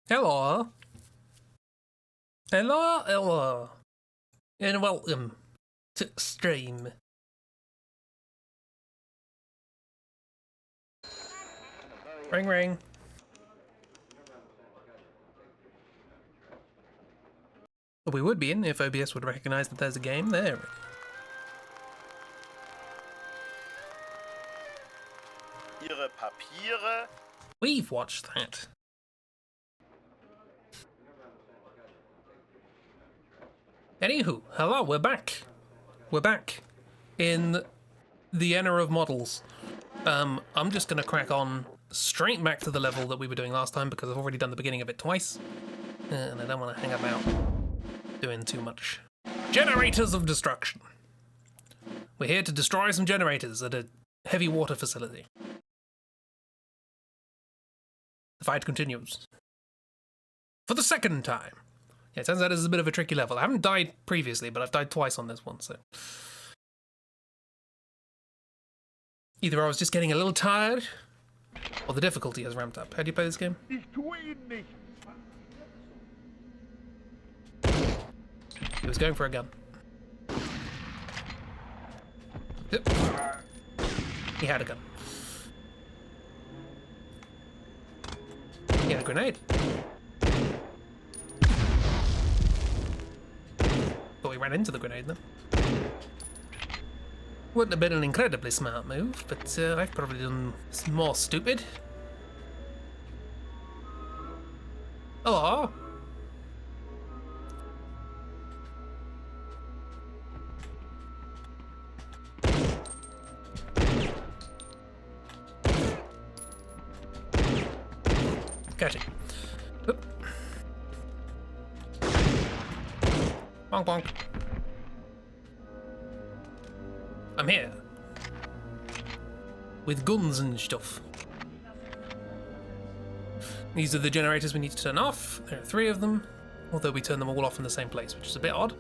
Hello. Hello. And welcome to stream. Ring ring. We would be in if OBS would recognize that there's a game there. Ihre Papiere. We've watched that. Anywho, hello, we're back. We're back in the era of models. I'm just gonna crack on straight back to the level that we were doing last time because I've already done the beginning of it twice. And I don't want to hang about doing too much. Generators of destruction. We're here to destroy some generators at a heavy water facility. The fight continues. For the second time. Yeah, it turns out this is a bit of a tricky level. I haven't died previously, but I've died twice on this one, so... Either I was just getting a little tired, or the difficulty has ramped up. How do you play this game? He was going for a gun. Yep. He had a gun. He had a grenade. But we ran into the grenade then. Wouldn't have been an incredibly smart move, but I've probably done more stupid. Hello. Gotcha. Oop. Bonk bonk. I'm here. With guns and stuff. These are the generators we need to turn off. There are 3 of them, although we turn them all off in the same place, which is a bit odd.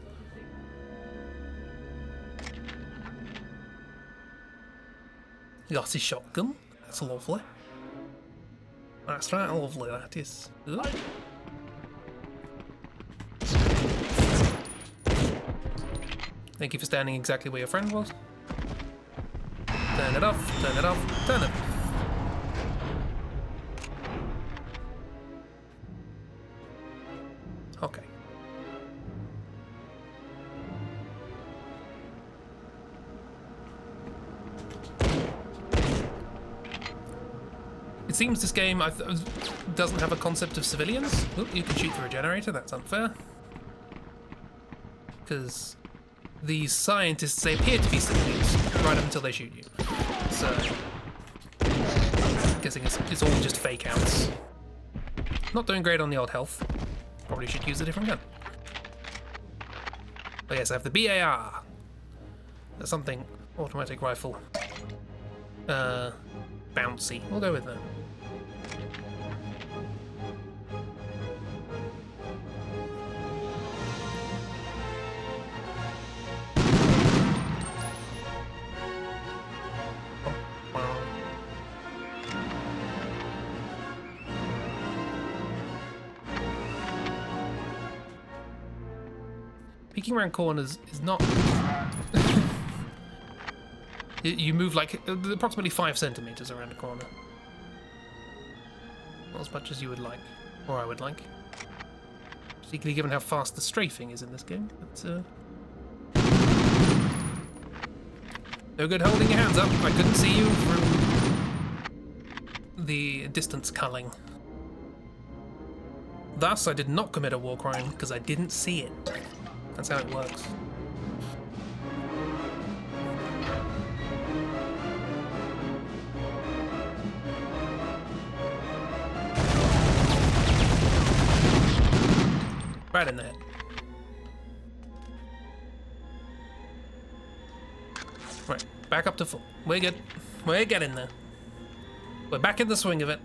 Got his shotgun. That's lovely. That's right, lovely, that is. Ooh. Thank you for standing exactly where your friend was. Turn it off, turn it off, turn it off. Okay. It seems this game doesn't have a concept of civilians. Oop, you can shoot through a generator, that's unfair. Because these scientists, they appear to be civilians right up until they shoot you. So, I'm guessing it's all just fake outs. Not doing great on the old health. Probably should use a different gun. Oh yes, I have the BAR. There's something, automatic rifle. Bouncy. We'll go with that. Peeking around corners is not... You move like approximately 5 centimeters around a corner. Not as much as you would like, or I would like. Particularly given how fast the strafing is in this game. But, no good holding your hands up. I couldn't see you from the distance culling. Thus, I did not commit a war crime because I didn't see it. That's how it works. Right in there. Right, back up to full. We're good. We're getting there. We're back in the swing of it.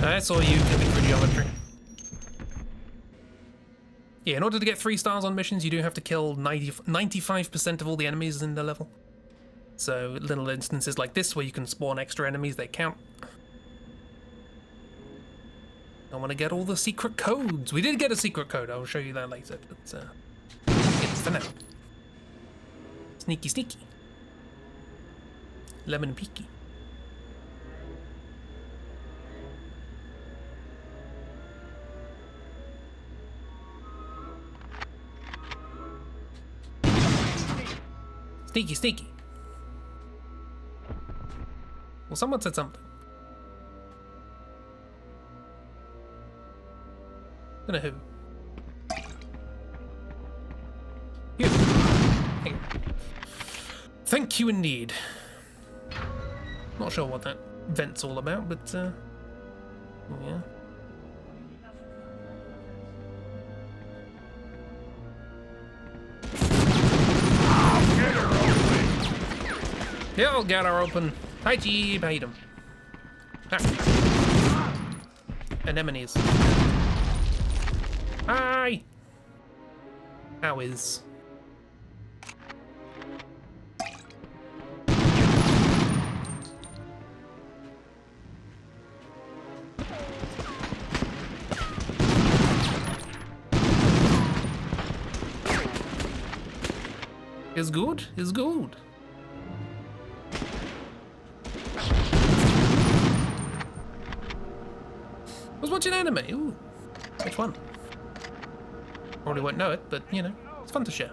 I saw you coming for geometry. Yeah, in order to get 3 stars on missions, you do have to kill 95% of all the enemies in the level. So little instances like this where you can spawn extra enemies, they count. I want to get all the secret codes. We did get a secret code. I'll show you that later. But it's for now. Sneaky, sneaky. Lemon peaky. Sneaky, sneaky. Well, someone said something. I don't know who. You. Hey. Thank you indeed. Not sure what that vent's all about, but yeah. Yeah, I'll get her open. Hi, Jeeb, how you doing? Ah. Anemones. Hi! How is? Is good? Is good. I was watching anime. Ooh. Which one? Probably won't know it, but you know, it's fun to share.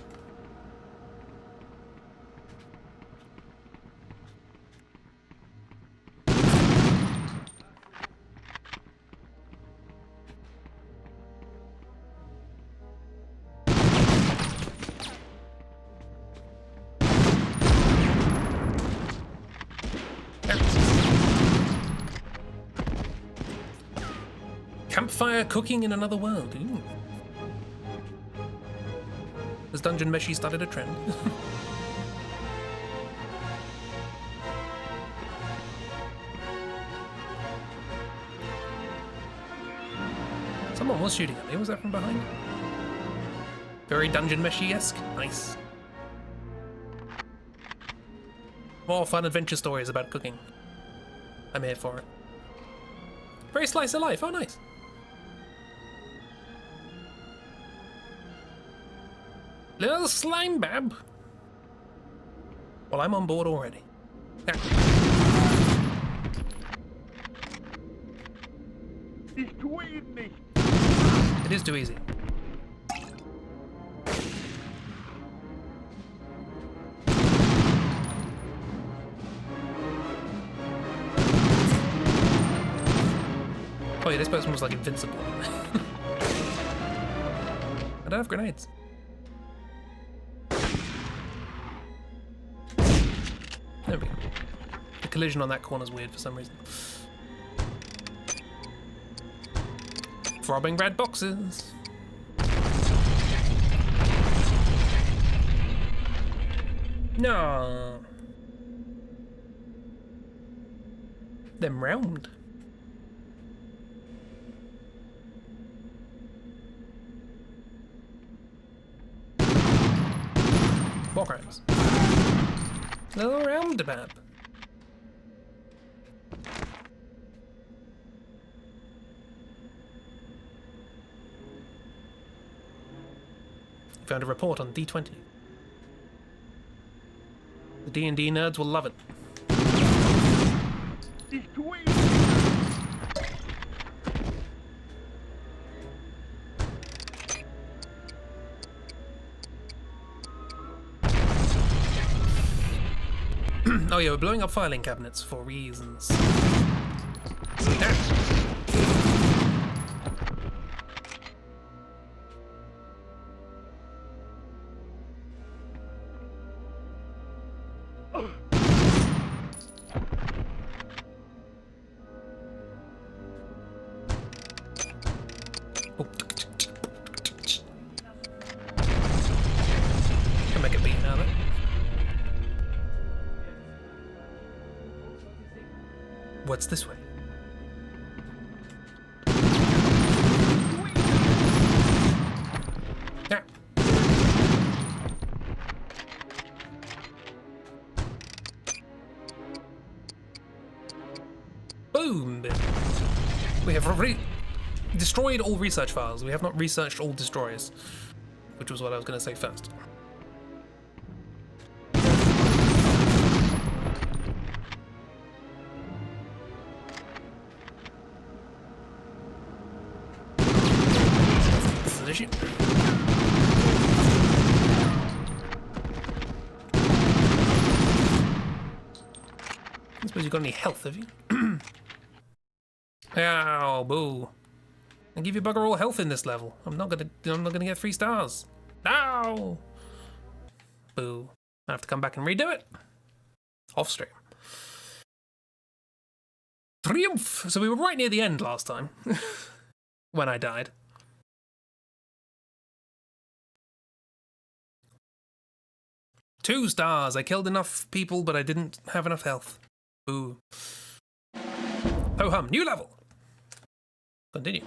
Campfire cooking in another world. Ooh. Has Dungeon Meshi started a trend? Someone was shooting at me. Was that from behind? Very Dungeon Meshi-esque. Nice. More fun adventure stories about cooking. I'm here for it. Very slice of life. Oh, nice. Little slime bab. Well, I'm on board already. It is too easy. Oh yeah, this person was like invincible. I don't have grenades. There we go. The collision on that corner is weird for some reason. Throbbing red boxes. No. Them round. War crimes. Little roundabout. Found a report on D20. The D&D nerds will love it. Oh yeah, we're blowing up filing cabinets for reasons. Can make a beat out of it. What's this way? We have destroyed all research files. We have not researched all destroyers, which was what I was going to say first. That's an issue. I suppose you've got any health, have you? Ow, boo. I give you bugger all health in this level. I'm not gonna get 3 stars. No! Boo. I have to come back and redo it. Off stream. Triumph! So we were right near the end last time. When I died. Two stars. I killed enough people, but I didn't have enough health. Boo. Ho hum. New level. Continue.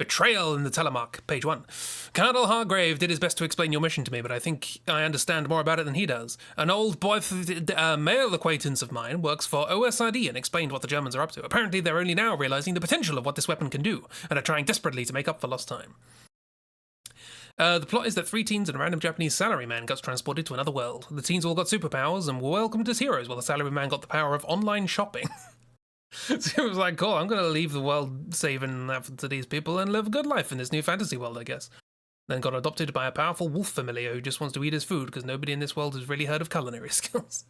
Betrayal in the Telemark, page 1. Colonel Hargrave did his best to explain your mission to me, but I think I understand more about it than he does. An old male acquaintance of mine works for OSRD and explained what the Germans are up to. Apparently they're only now realizing the potential of what this weapon can do, and are trying desperately to make up for lost time. The plot is that 3 teens and a random Japanese salaryman got transported to another world. The teens all got superpowers and were welcomed as heroes, while the salaryman got the power of online shopping. So it was like, cool, I'm going to leave the world saving to these people and live a good life in this new fantasy world, I guess. Then got adopted by a powerful wolf familiar who just wants to eat his food because nobody in this world has really heard of culinary skills.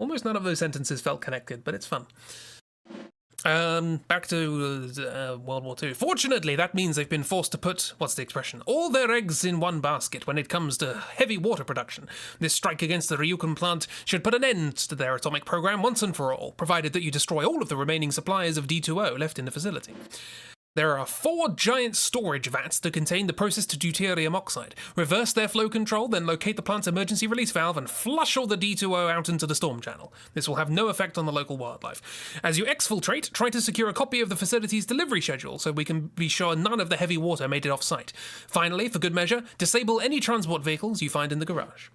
Almost none of those sentences felt connected, but it's fun. Back to World War II. Fortunately, that means they've been forced to put, what's the expression, all their eggs in one basket when it comes to heavy water production. This strike against the Ryukun plant should put an end to their atomic program once and for all, provided that you destroy all of the remaining supplies of D2O left in the facility. There are 4 giant storage vats that contain the processed deuterium oxide. Reverse their flow control, then locate the plant's emergency release valve and flush all the D2O out into the storm channel. This will have no effect on the local wildlife. As you exfiltrate, try to secure a copy of the facility's delivery schedule so we can be sure none of the heavy water made it off-site. Finally, for good measure, disable any transport vehicles you find in the garage.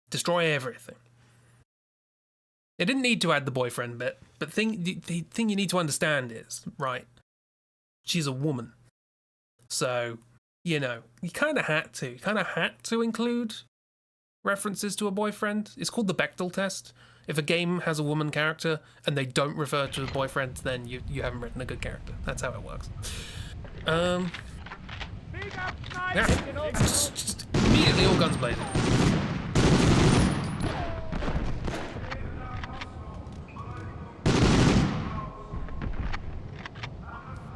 Destroy everything. They didn't need to add the boyfriend bit, but the thing you need to understand is, right, she's a woman. So, you know, you kind of had to include references to a boyfriend. It's called the Bechdel test. If a game has a woman character and they don't refer to a boyfriend, then you haven't written a good character. That's how it works. Yeah. Just immediately all guns blazing.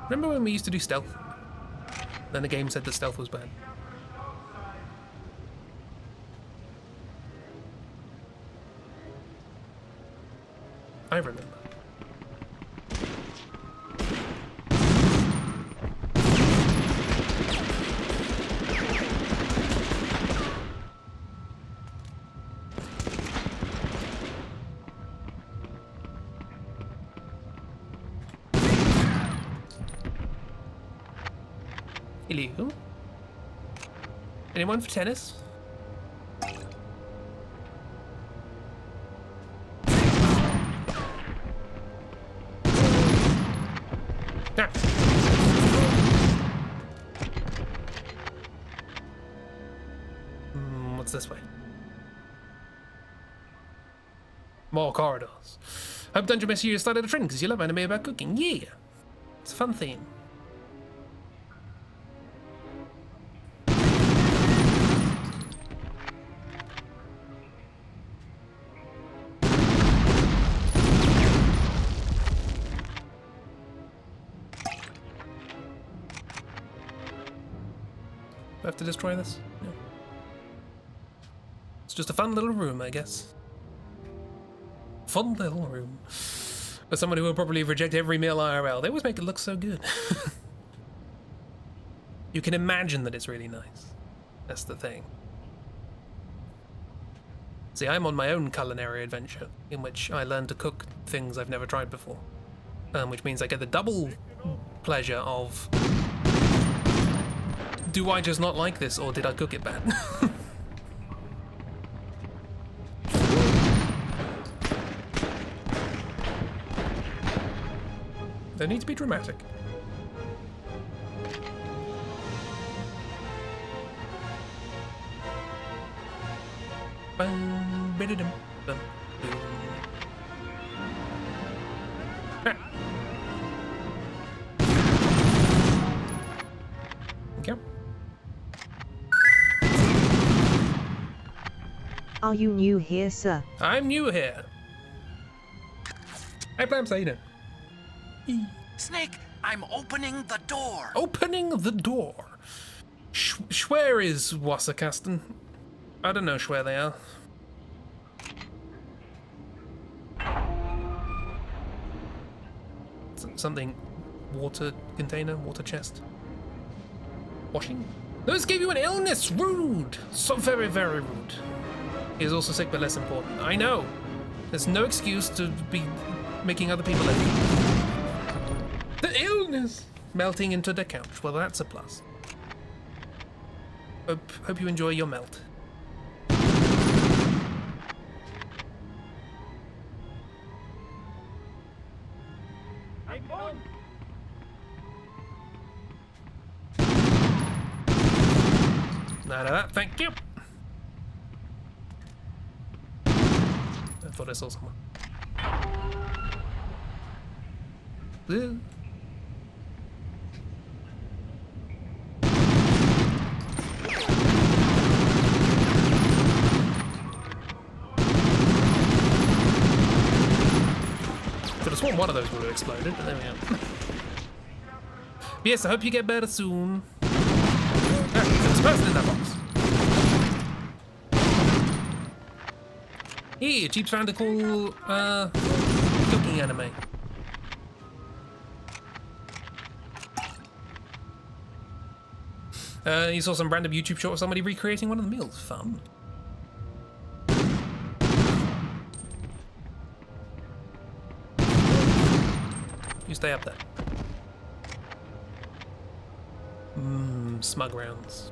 Remember when we used to do stealth? Then the game said that stealth was bad. I remember. Hello? Anyone for tennis? Ah. What's this way? More corridors. Hope Dungeon Master you started a trend because you love anime about cooking. Yeah! It's a fun theme. Do I have to destroy this? No. It's just a fun little room, I guess. Fun little room. For someone who will probably reject every meal IRL. They always make it look so good. You can imagine that it's really nice. That's the thing. See, I'm on my own culinary adventure, in which I learn to cook things I've never tried before. Which means I get the double pleasure of... Do I just not like this, or did I cook it bad? No need to be dramatic. Bum, bididum, bum, boom. Ah. Okay. Are you new here, sir? I'm new here. Hey, Plams, how you doing? Snake, I'm opening the door. Opening the door. Where is Wasserkasten? I don't know where they are. Something. Water container? Water chest? Washing? Those gave you an illness! Rude! So very, very rude. He is also sick, but less important. I know! There's no excuse to be making other people ill. The illness! Melting into the couch. Well, that's a plus. Hope you enjoy your melt. None of that, thank you. I thought I saw someone. Blue. Could have sworn one of those would have exploded, but there we go. Yes, I hope you get better soon. There's a person in that box. Here, Jeeps found a cool cooking anime. You saw some random YouTube short of somebody recreating one of the meals. Fun. You stay up there. Smug rounds.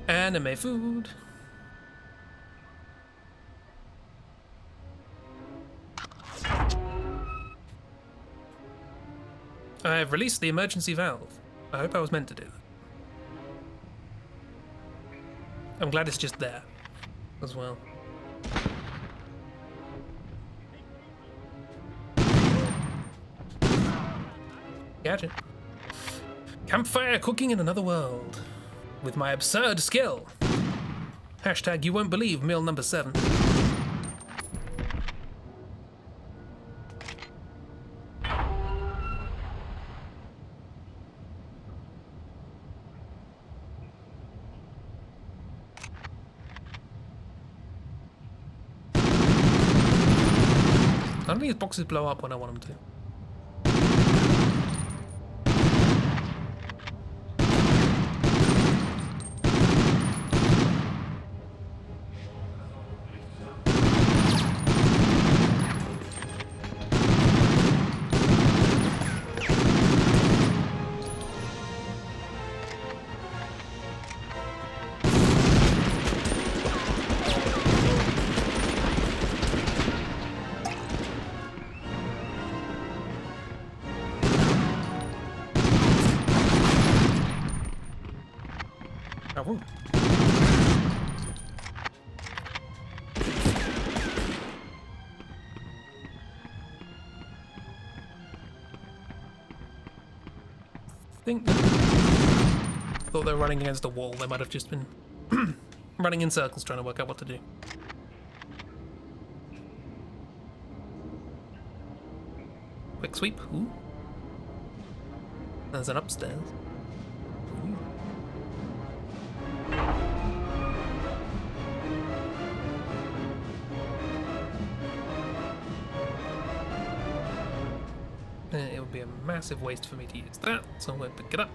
Anime food. I have released the emergency valve. I hope I was meant to do that. I'm glad it's just there as well. Gotcha. Campfire cooking in another world. With my absurd skill. Hashtag you won't believe meal number 7. None of these boxes blow up when I want them to. Oh. Thought they were running against a wall. They might have just been running in circles trying to work out what to do. Quick sweep. Ooh. There's an upstairs. Ooh. It would be a massive waste for me to use that, so I won't pick it up.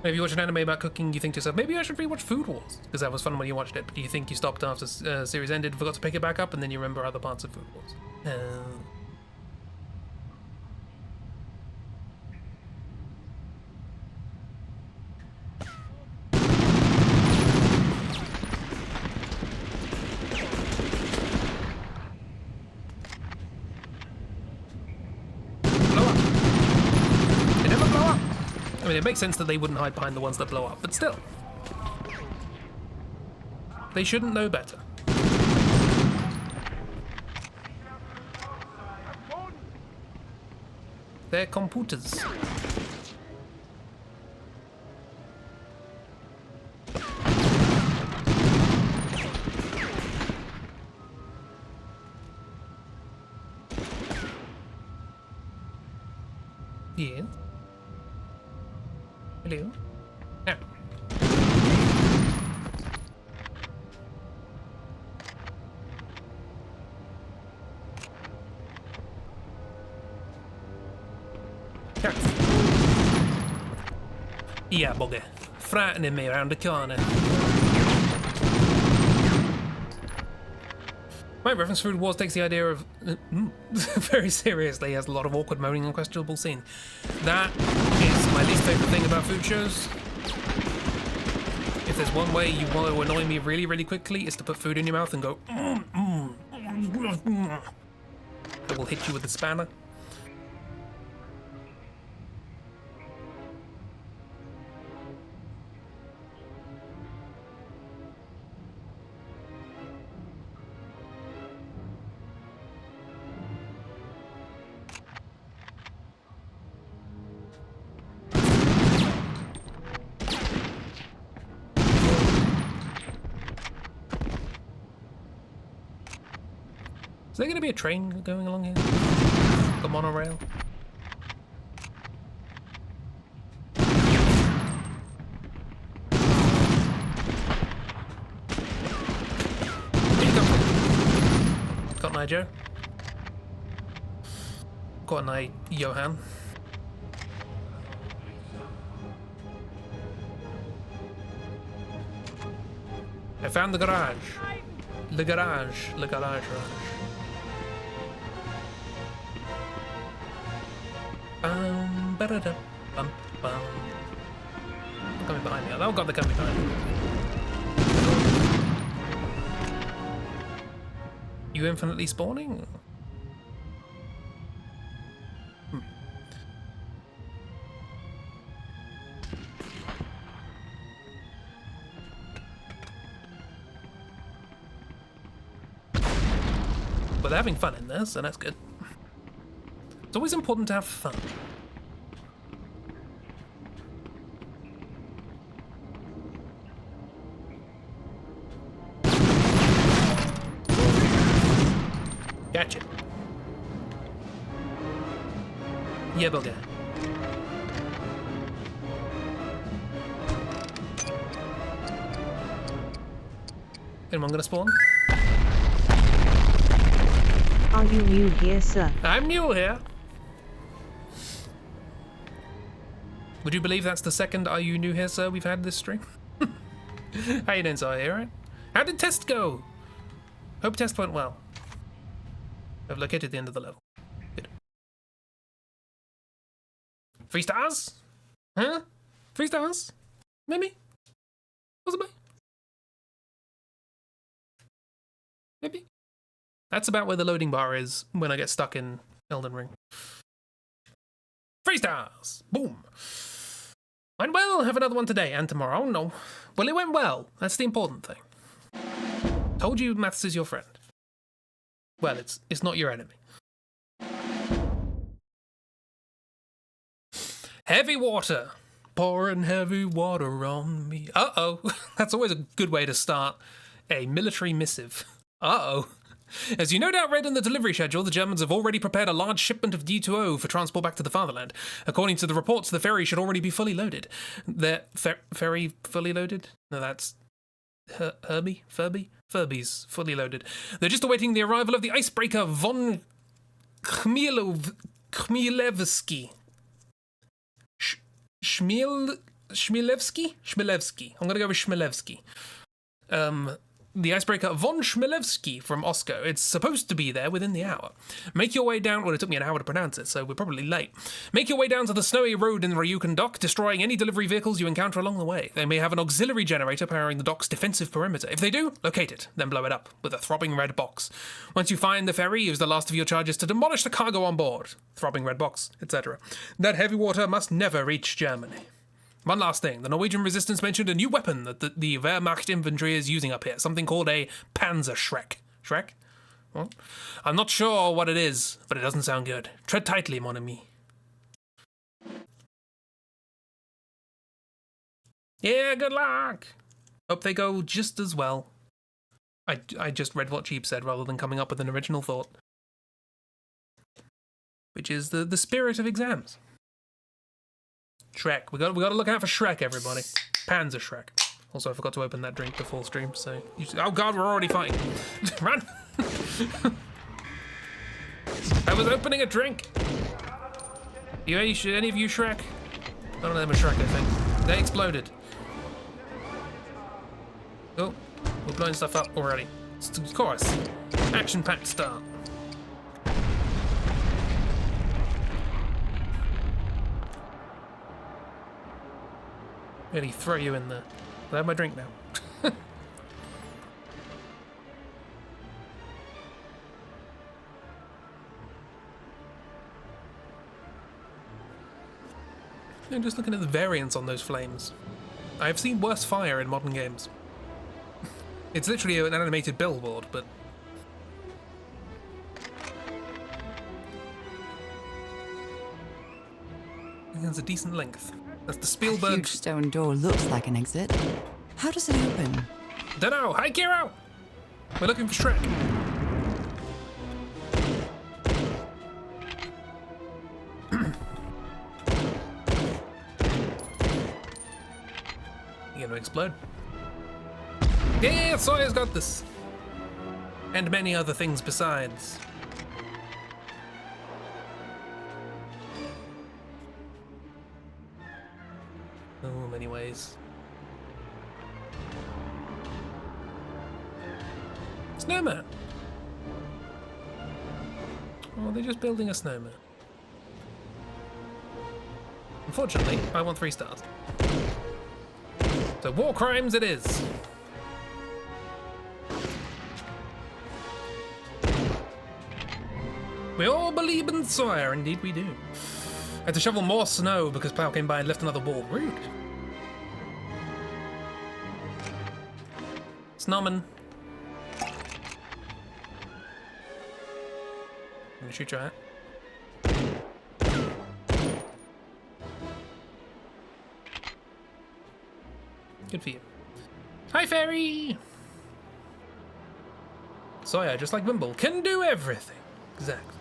Maybe you watch an anime about cooking, you think to yourself, maybe I should rewatch Food Wars, because that was fun when you watched it, but do you think you stopped after series ended, forgot to pick it back up, and then you remember other parts of Food Wars? mean, it makes sense that they wouldn't hide behind the ones that blow up, but still. They shouldn't know better. They're computers. Yeah. Hello. Ah. Cat. Yeah, bugger. Frightening me around the corner. Right, Reference Food Wars takes the idea of very seriously, has a lot of awkward moaning and questionable scene. That is my least favourite thing about food shows. If there's one way you want to annoy me really, really quickly, is to put food in your mouth and go It will hit you with a spanner. Is there going to be a train going along here? A monorail? Where you come from? Got an eye, Joe? Got an eye, Johan? I found the garage. Le garage. Le garage. Ba-da-da, bum, bum. They're coming behind me. Oh god, they're coming behind me. You infinitely spawning? But they're having fun in there, so that's good. It's always important to have fun. Gotcha. Yeah, bugger. Anyone gonna spawn? Are you new here, sir? I'm new here. Would you believe that's the second "Are you new here, sir" we've had this stream? How you doing, sir? You alright? How did test go? Hope test went well. I've located the end of the level. Good. 3 stars? Huh? 3 stars? Maybe? Possibly? Maybe? That's about where the loading bar is when I get stuck in Elden Ring. 3 stars! Boom! Went well, have another one today and tomorrow. Oh no. Well, it went well. That's the important thing. Told you maths is your friend. Well, it's not your enemy. Heavy water. Pouring heavy water on me. Uh-oh. That's always a good way to start a military missive. Uh-oh. As you no doubt read in the delivery schedule, the Germans have already prepared a large shipment of D2O for transport back to the fatherland. According to the reports, the ferry should already be fully loaded. The ferry fully loaded? No, that's Herbie? Furby's fully loaded. They're just awaiting the arrival of the icebreaker von Chmielewski. Chmielewski? Chmielewski. I'm gonna go with Chmielewski. The icebreaker von Chmielewski from Osco. It's supposed to be there within the hour. Make your way down. Well, it took me an hour to pronounce it, so we're probably late. Make your way down to the snowy road in the Ryukan dock, destroying any delivery vehicles you encounter along the way. They may have an auxiliary generator powering the dock's defensive perimeter. If they do, locate it, then blow it up with a throbbing red box. Once you find the ferry, use the last of your charges to demolish the cargo on board. Throbbing red box, etc. That heavy water must never reach Germany. One last thing. The Norwegian resistance mentioned a new weapon that the Wehrmacht infantry is using up here. Something called a Panzerschreck. Shrek? What? I'm not sure what it is, but it doesn't sound good. Tread tightly, mon ami. Yeah, good luck. Hope they go just as well. I just read what Cheap said rather than coming up with an original thought. Which is the spirit of exams. Shrek. We got to look out for Shrek, everybody. Panzer Shrek. Also, I forgot to open that drink before stream, so... Oh god, we're already fighting. Run! I was opening a drink! Any of you Shrek? None of them are Shrek, I think. They exploded. Oh, we're blowing stuff up already. Of course. Action-packed start. Really throw you in there. I have my drink now. I'm just looking at the variants on those flames. I have seen worse fire in modern games. It's literally an animated billboard, but... I think it's a decent length. That's the Spielberg... A huge stone door looks like an exit. How does it open? Dunno. Hi, Kiro! We're looking for Shrek. You gonna explode? Yeah, Sawyer's got this. And many other things besides. Oh, many ways. Snowman. Oh, they're just building a snowman. Unfortunately, I want 3 stars. So war crimes it is. We all believe in Sawyer, indeed we do. I had to shovel more snow because Plow came by and left another wall. Rude. Snowman. I'm gonna shoot your hat. Good for you. Hi, Fairy! Sawyer, just like Wimble, can do everything. Exactly.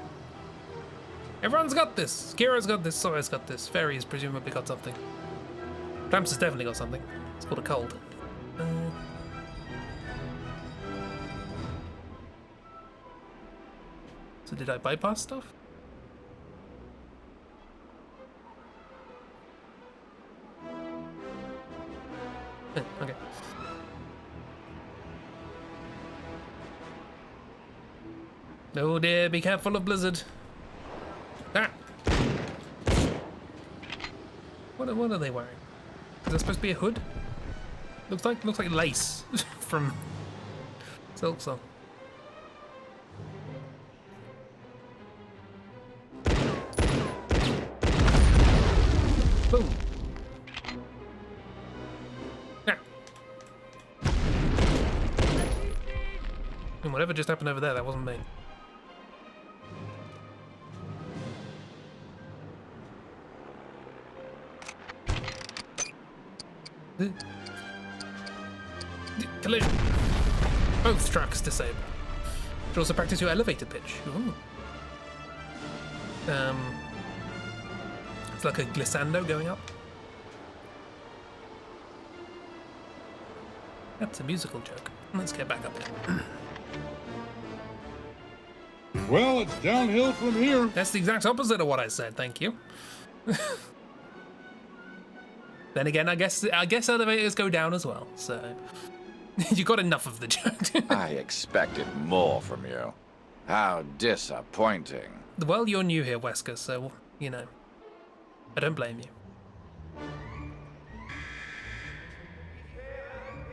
Everyone's got this. Kiro's got this, Sawyer's got this. Fairy's presumably got something. Tramps has definitely got something. It's called a cold. So did I bypass stuff? Okay. Oh dear, be careful of Blizzard. Ah! What are they wearing? Is that supposed to be a hood? Looks like lace from Silk Song. Boom. Ah. And whatever just happened over there, that wasn't me. Collision. Both tracks disabled. Should also practice your elevator pitch. Ooh. It's like a glissando going up. That's a musical joke. Let's get back up there. Well, it's downhill from here. That's the exact opposite of what I said, thank you. Then again, I guess elevators go down as well, so you got enough of the joke. I expected more from you. How disappointing. Well, you're new here, Wesker, so, you know, I don't blame you.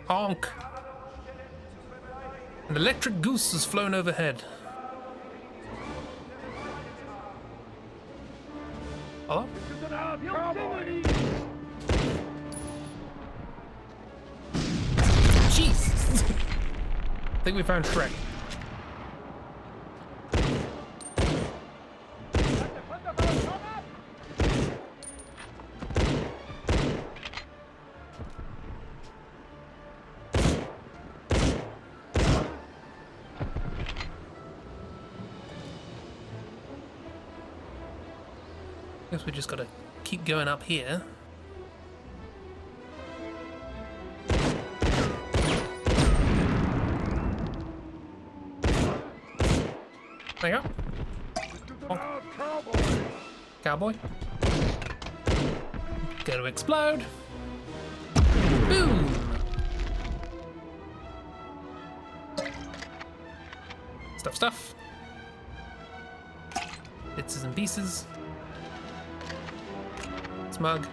Honk! An electric goose has flown overhead. Hello? Jesus. I think we found Shrek. Guess we just gotta keep going up here. There you go. Oh. Cowboy. Gonna explode. Boom! Stuff. Bits and pieces. Smug.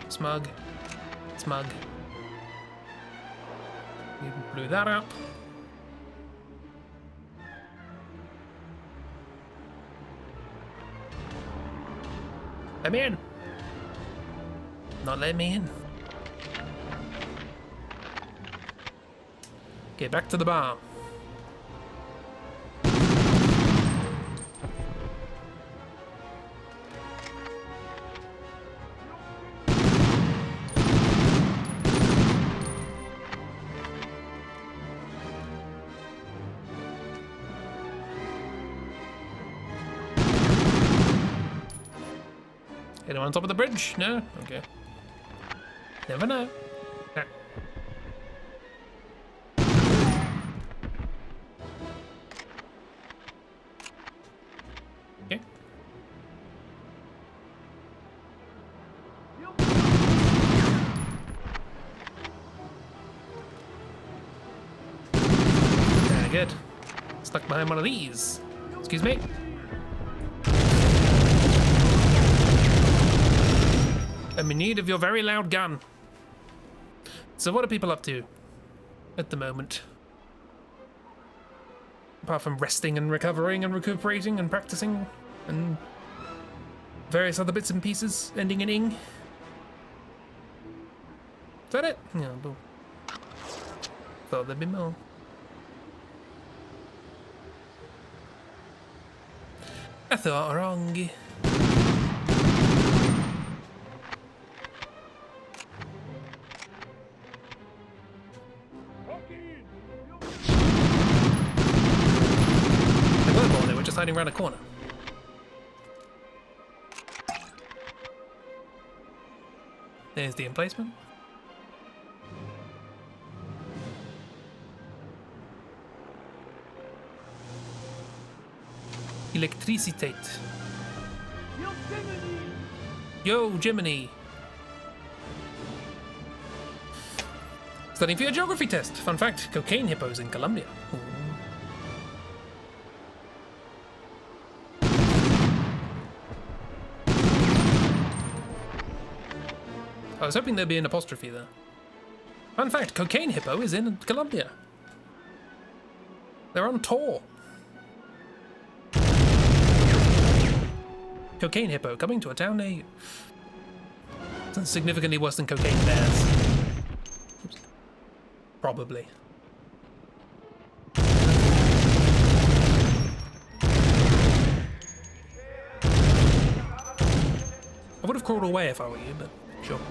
We blew that up. Let me in. Not let me in. Get back to the bar. Anyone on top of the bridge? No? Okay. Never know. Nah. Okay. Very good. Stuck behind one of these. Excuse me. I'm in need of your very loud gun. So what are people up to at the moment? Apart from resting and recovering and recuperating and practicing and various other bits and pieces ending in ing. Is that it? Yeah, but thought there'd be more. I thought wrong. Hiding around a corner. There's the emplacement. Electricitate. Yo, Jiminy. Studying for your geography test. Fun fact, cocaine hippos in Colombia. Ooh. I was hoping there'd be an apostrophe there. Fun fact, Cocaine Hippo is in Colombia. They're on tour. Cocaine Hippo coming to a town near you. That's significantly worse than Cocaine Bears. Oops. Probably. I would have crawled away if I were you, but sure.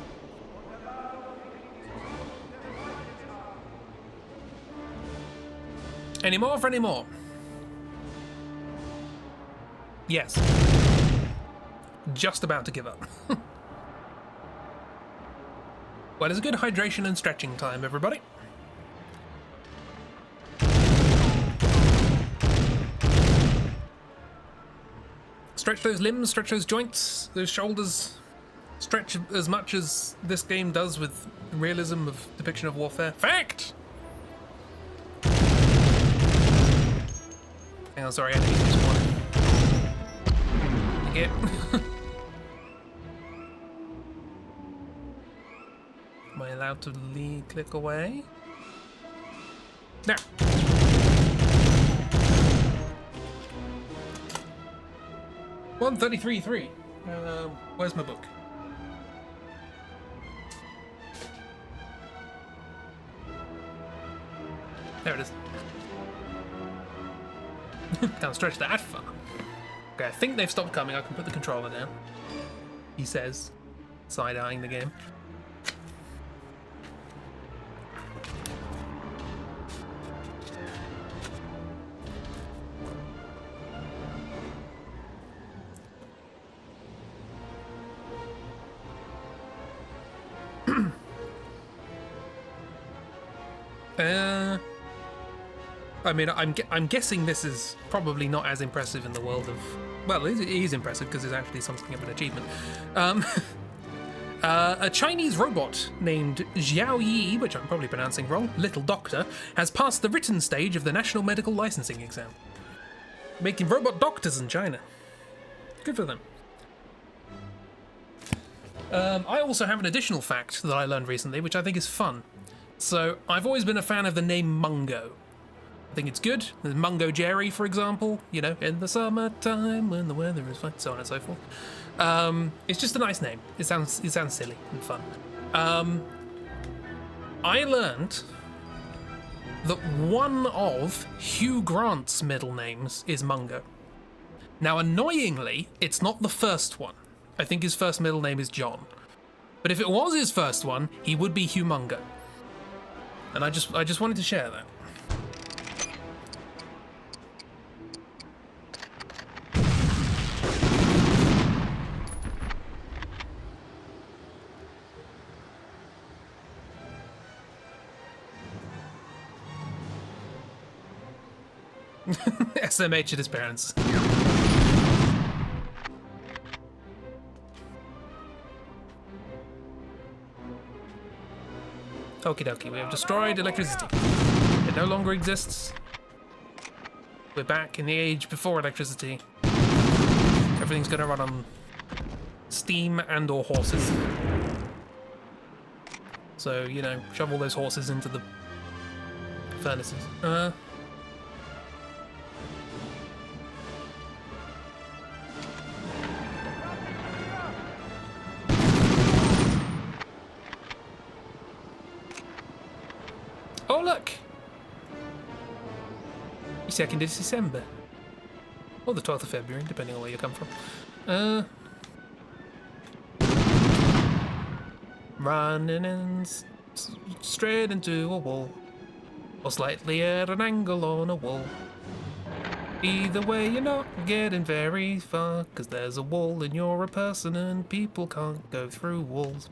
Any more for any more? Yes. Just about to give up. Well, it's a good hydration and stretching time, everybody. Stretch those limbs, stretch those joints, those shoulders. Stretch as much as this game does with realism of depiction of warfare. Fact! Hang on, sorry, I need this one. Again. Am I allowed to click away? Now. 133.3. Where's my book? There it is. Can't stretch that far. Okay, I think they've stopped coming. I can put the controller down. He says, side-eyeing the game. I mean, I'm guessing this is probably not as impressive in the world of... Well, it is impressive because it's actually something of an achievement. A Chinese robot named Xiao Yi, which I'm probably pronouncing wrong, Little Doctor, has passed the written stage of the National Medical Licensing Exam. Making robot doctors in China. Good for them. I also have an additional fact that I learned recently, which I think is fun. So, I've always been a fan of the name Mungo. I think it's good. There's Mungo Jerry, for example. You know, in the summertime when the weather is fine, so on and so forth. It's just a nice name. It sounds silly and fun. I learned that one of Hugh Grant's middle names is Mungo. Now, annoyingly, it's not the first one. I think his first middle name is John. But if it was his first one, he would be Hugh Mungo. And I just wanted to share that. SMH at his parents. Okie dokie, we have destroyed electricity. It no longer exists. We're back in the age before electricity. Everything's gonna run on steam and or horses. So, you know, shove all those horses into the furnaces. Oh, look! 2nd of December. Or the 12th of February, depending on where you come from. Running in straight into a wall. Or slightly at an angle on a wall. Either way, you're not getting very far, 'cause there's a wall and you're a person and people can't go through walls.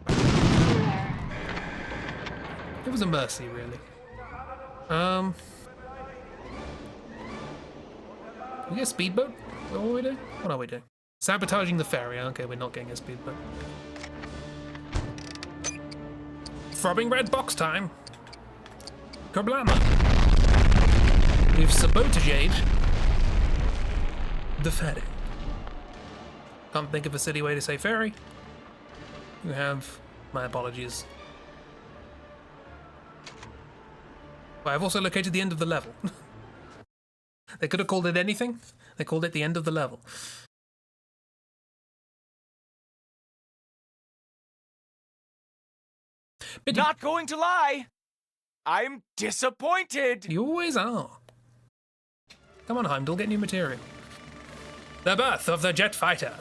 It was a mercy, really. We get a speedboat? What are we doing? What are we doing? Sabotaging the ferry. Okay, we're not getting a speedboat. Throbbing red box time. Kablama. We've sabotaged the ferry. Can't think of a silly way to say ferry. You have my apologies. But I've also located the end of the level. They could have called it anything. They called it the end of the level. But Not going to lie, I'm disappointed. you always are. Come on, Heimdall, get new material. The birth of the jet fighter.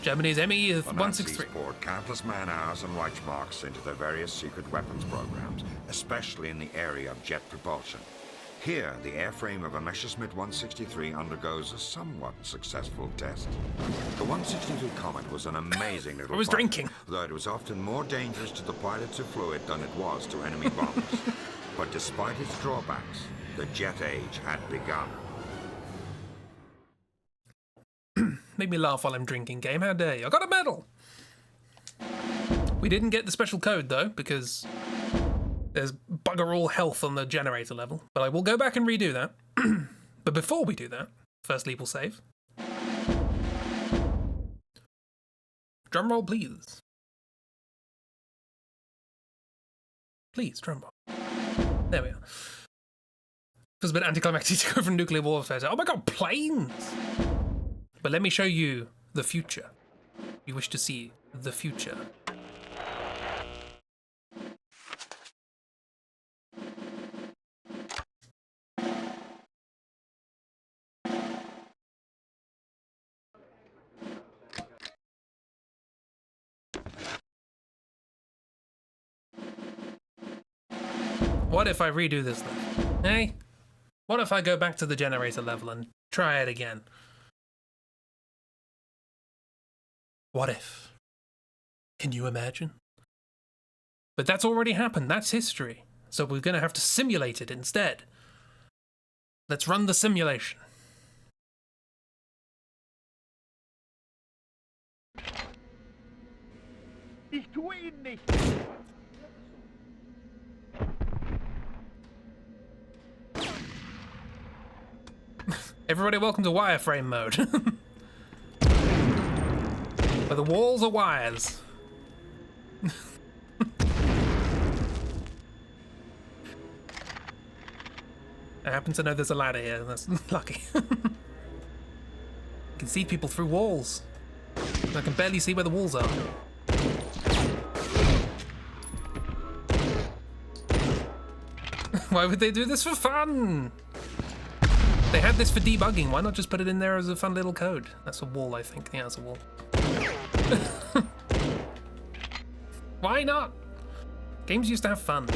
Germany's Me-163. poured countless man-hours and Reichsmarks into their various secret weapons programs, especially in the area of jet propulsion. Here, the airframe of a Messerschmitt 163 undergoes a somewhat successful test. The 163 Comet was an amazing little I was fighter, drinking. though it was often more dangerous to the pilots who flew it than it was to enemy bombers. But despite its drawbacks, the jet age had begun. Make me laugh while I'm drinking, game. How dare you? I got a medal! We didn't get the special code, though, because there's bugger all health on the generator level. But I will go back and redo that. But before we do that, firstly we'll save. Drum roll, please. Please, drum roll. There we are. Feels a bit anticlimactic to go from nuclear warfare to, oh my god, planes! But let me show you the future. You wish to see the future. What if I redo this level? Hey? What if I go back to the generator level and try it again? What if? Can you imagine? But that's already happened. That's history. So we're going to have to simulate it instead. Let's run the simulation. Ich tue ihn nicht. Everybody, welcome to wireframe mode. Where the walls are wires. I happen to know there's a ladder here, that's lucky. I can see people through walls. I can barely see where the walls are. Why would they do this for fun? They had this for debugging, why not just put it in there as a fun little code? That's a wall, I think. Yeah, that's a wall. Why not? Games used to have fun.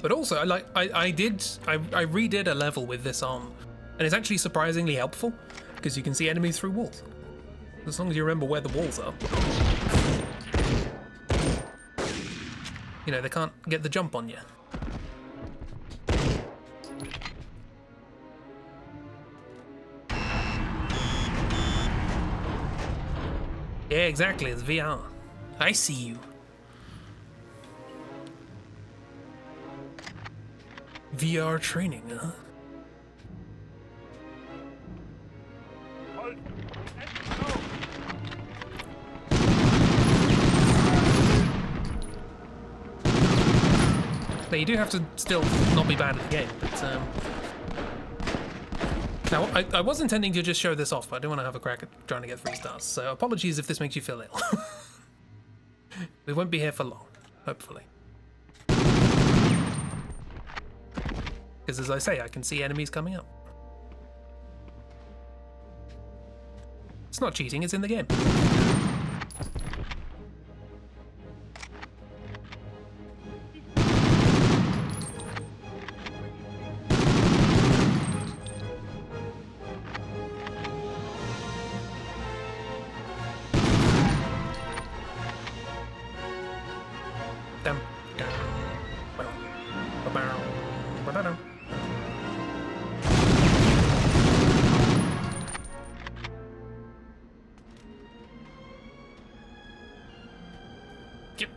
But also, I redid a level with this on, and it's actually surprisingly helpful because you can see enemies through walls, as long as you remember where the walls are. You know, they can't get the jump on you. Yeah, exactly, it's VR. I see you. VR training, huh? Now you do have to still not be bad at the game, but now I was intending to just show this off, but I do want to have a crack at trying to get 3 stars, so apologies if this makes you feel ill. We won't be here for long, hopefully. Because as I say, I can see enemies coming up. It's not cheating, it's in the game.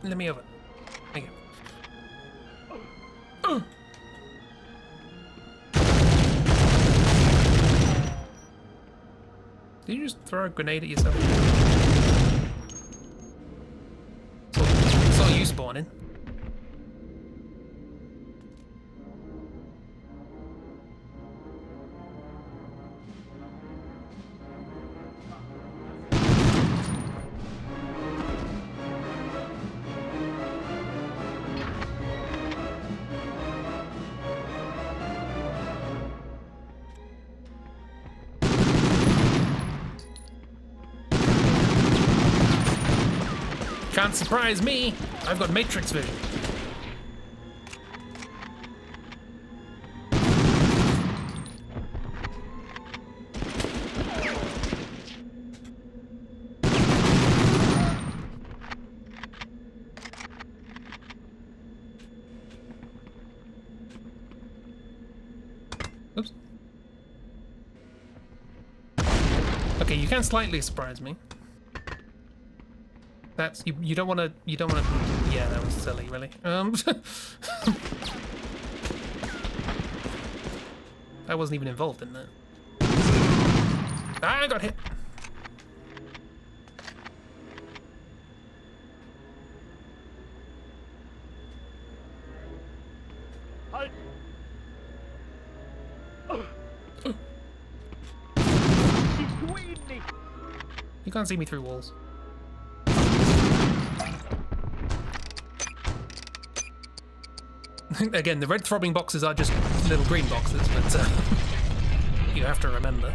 Let me over. Thank you. Did you just throw a grenade at yourself? Saw you spawning. Can't surprise me. I've got Matrix vision. Oops. Okay, you can slightly surprise me. That's you don't want to yeah, that was silly, really. I wasn't even involved in that. I got hit. You can't see me through walls. Again, the red throbbing boxes are just little green boxes, but you have to remember.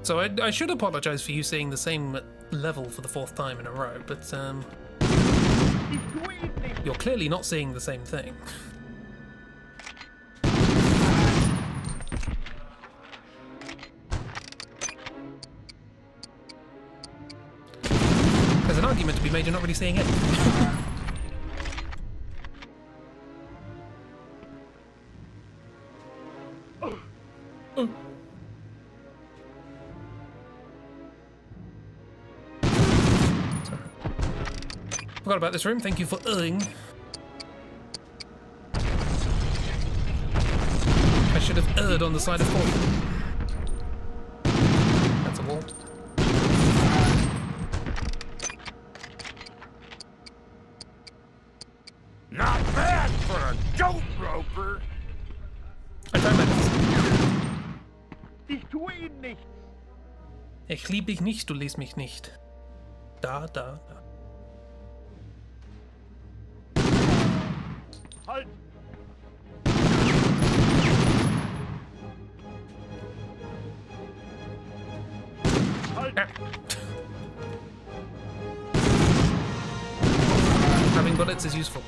So I should apologise for you seeing the same level for the 4th time in a row, but you're clearly not seeing the same thing. There's an argument to be made you're not really seeing it. Forgot about this room, thank you for ing. I should have erred on the side of caution. That's a wall. Not bad for a goat roper! I tried my best. Ich tue Ihnen nichts. Ich lieb dich nicht, du liebst mich nicht. Da. Halt! Halt! Ah. Having bullets is useful.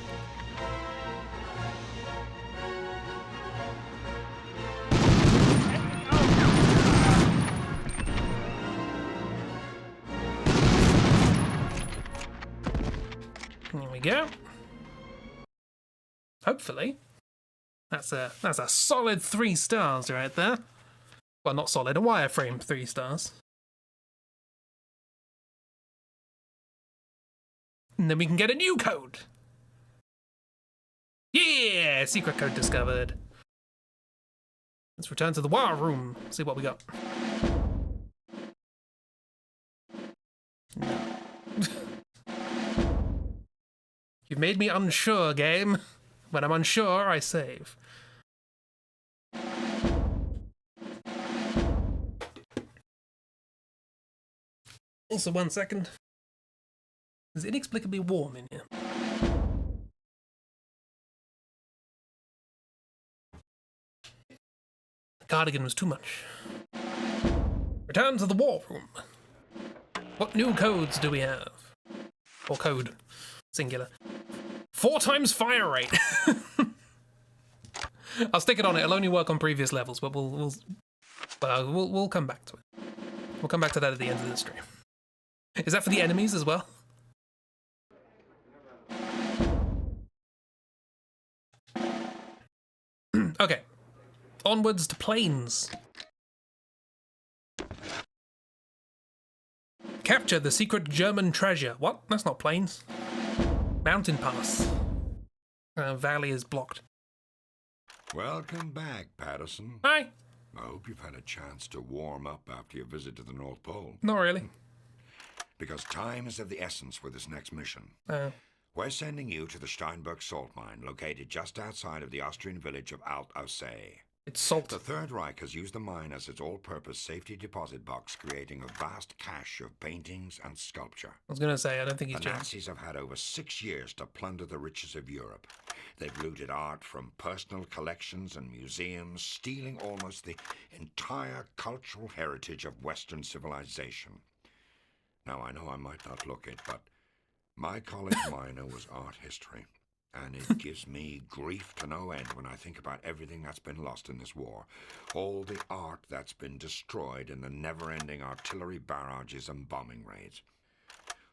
There we go. Hopefully. That's a solid 3 stars right there. Well, not solid, a wireframe 3 stars. And then we can get a new code. Yeah! Secret code discovered. Let's return to the war room. See what we got. No. You've made me unsure, game. When I'm unsure, I save. Also, 1 second. It's inexplicably warm in here. The cardigan was too much. Return to the war room. What new codes do we have? Or code. Singular. 4 times fire rate. I'll stick it on it. It'll only work on previous levels, but we'll come back to it. We'll come back to that at the end of the stream. Is that for the enemies as well? Okay. Onwards to plains. Capture the secret German treasure. What? That's not plains. Mountain pass. Valley is blocked. Welcome back, Patterson. Hi. I hope you've had a chance to warm up after your visit to the North Pole. Not really. Because time is of the essence for this next mission. We're sending you to the Steinberg salt mine, located just outside of the Austrian village of Alt-Aussee. It's salt. The Third Reich has used the mine as its all-purpose safety deposit box, creating a vast cache of paintings and sculpture. I was going to say, I don't think he's The German. Nazis have had over 6 years to plunder the riches of Europe. They've looted art from personal collections and museums, stealing almost the entire cultural heritage of Western civilization. Now, I know I might not look it, but my college minor was art history. And it gives me grief to no end when I think about everything that's been lost in this war. All the art that's been destroyed in the never-ending artillery barrages and bombing raids.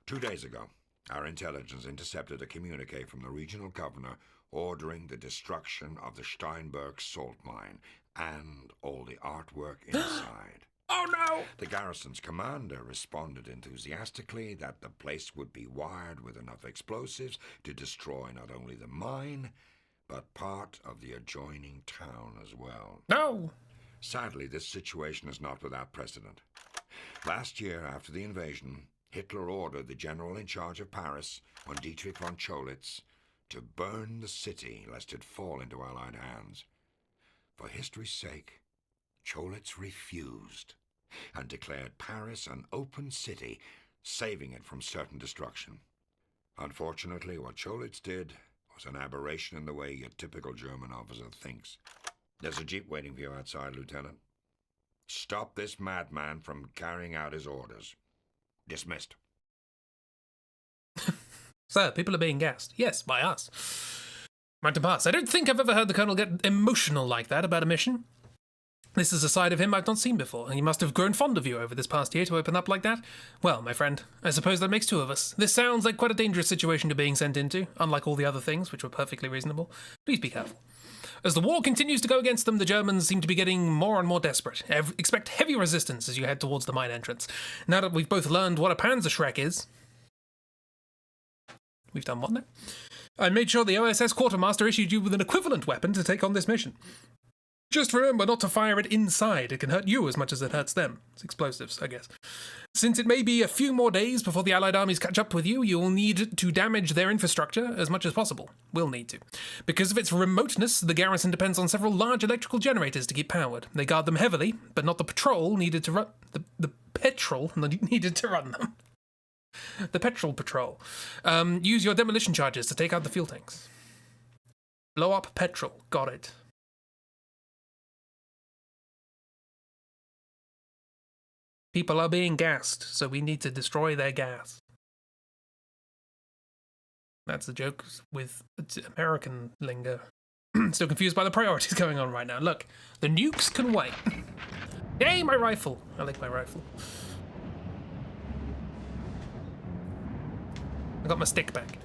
2 days ago, our intelligence intercepted a communique from the regional governor ordering the destruction of the Steinberg salt mine and all the artwork inside. Oh no! The garrison's commander responded enthusiastically that the place would be wired with enough explosives to destroy not only the mine, but part of the adjoining town as well. No! Sadly, this situation is not without precedent. Last year, after the invasion, Hitler ordered the general in charge of Paris, von Dietrich von Cholitz, to burn the city lest it fall into Allied hands. For history's sake, Cholitz refused and declared Paris an open city, saving it from certain destruction. Unfortunately, what Cholitz did was an aberration in the way your typical German officer thinks. There's a jeep waiting for you outside, Lieutenant. Stop this madman from carrying out his orders. Dismissed. Sir, people are being gassed. Yes, by us. Right to pass. I don't think I've ever heard the Colonel get emotional like that about a mission. This is a side of him I've not seen before, and he must have grown fond of you over this past year to open up like that. Well, my friend, I suppose that makes two of us. This sounds like quite a dangerous situation you're being sent into, unlike all the other things, which were perfectly reasonable. Please be careful. As the war continues to go against them, the Germans seem to be getting more and more desperate. Expect heavy resistance as you head towards the mine entrance. Now that we've both learned what a Panzerschreck is... We've done what now? I made sure the OSS Quartermaster issued you with an equivalent weapon to take on this mission. Just remember not to fire it inside. It can hurt you as much as it hurts them. It's explosives, I guess. Since it may be a few more days before the Allied armies catch up with you, you'll need to damage their infrastructure as much as possible. We'll need to. Because of its remoteness, the garrison depends on several large electrical generators to keep powered. They guard them heavily, but not the patrol needed to run... The petrol needed to run them. The petrol patrol. Use your demolition charges to take out the fuel tanks. Blow up petrol. Got it. People are being gassed, so we need to destroy their gas. That's the joke with American lingo. Still confused by the priorities going on right now. Look, the nukes can wait. Yay, my rifle. I like my rifle. I got my stick back.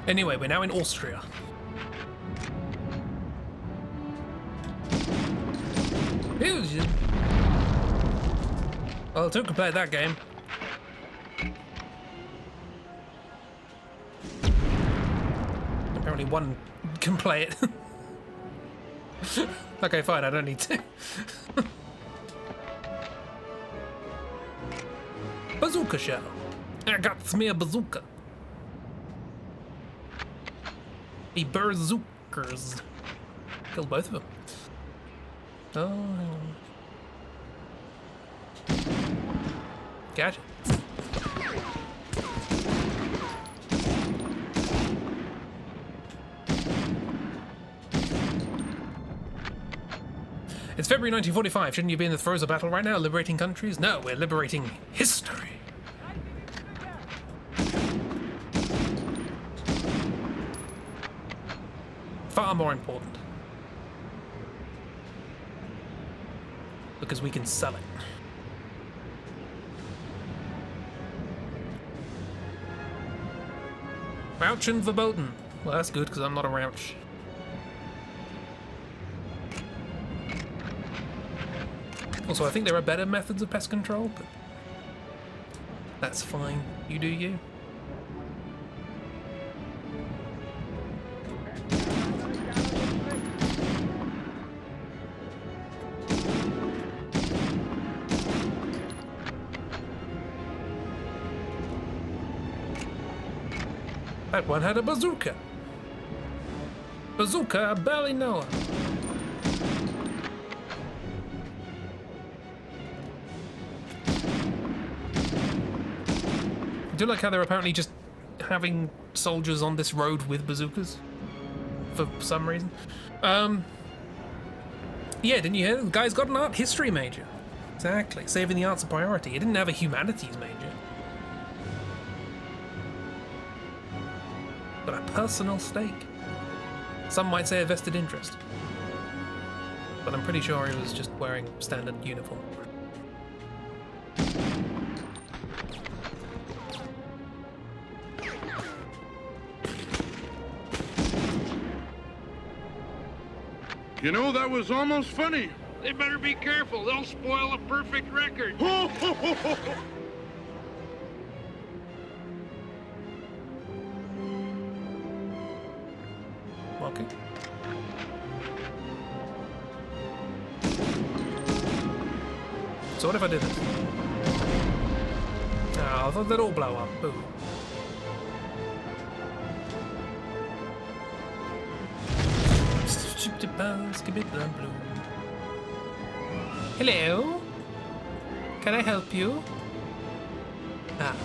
Anyway, we're now in Austria. Well, two can play that game. Apparently one can play it. Okay, fine, I don't need to. Bazooka shell. I got me a bazooka. The berserkers. Killed both of them. Oh. Gotcha. It's February 1945. Shouldn't you be in the throes of battle right now, liberating countries? No, we're liberating history. Far more important. Because we can sell it. Rauch and verboten. Well, that's good because I'm not a Rauch. Also, I think there are better methods of pest control, but that's fine. You do you. That one had a bazooka. Bazooka, I barely know her. I do like how they're apparently just having soldiers on this road with bazookas. For some reason. Yeah, didn't you hear? The guy's got an art history major. Exactly. Saving the arts a priority. He didn't have a humanities major. But a personal stake. Some might say a vested interest. But I'm pretty sure he was just wearing standard uniform. You know, that was almost funny. They better be careful. They'll spoil a perfect record. Okay. So what if I do this? Oh, I thought they'd all blow up. Ooh. Hello? Can I help you? Ah.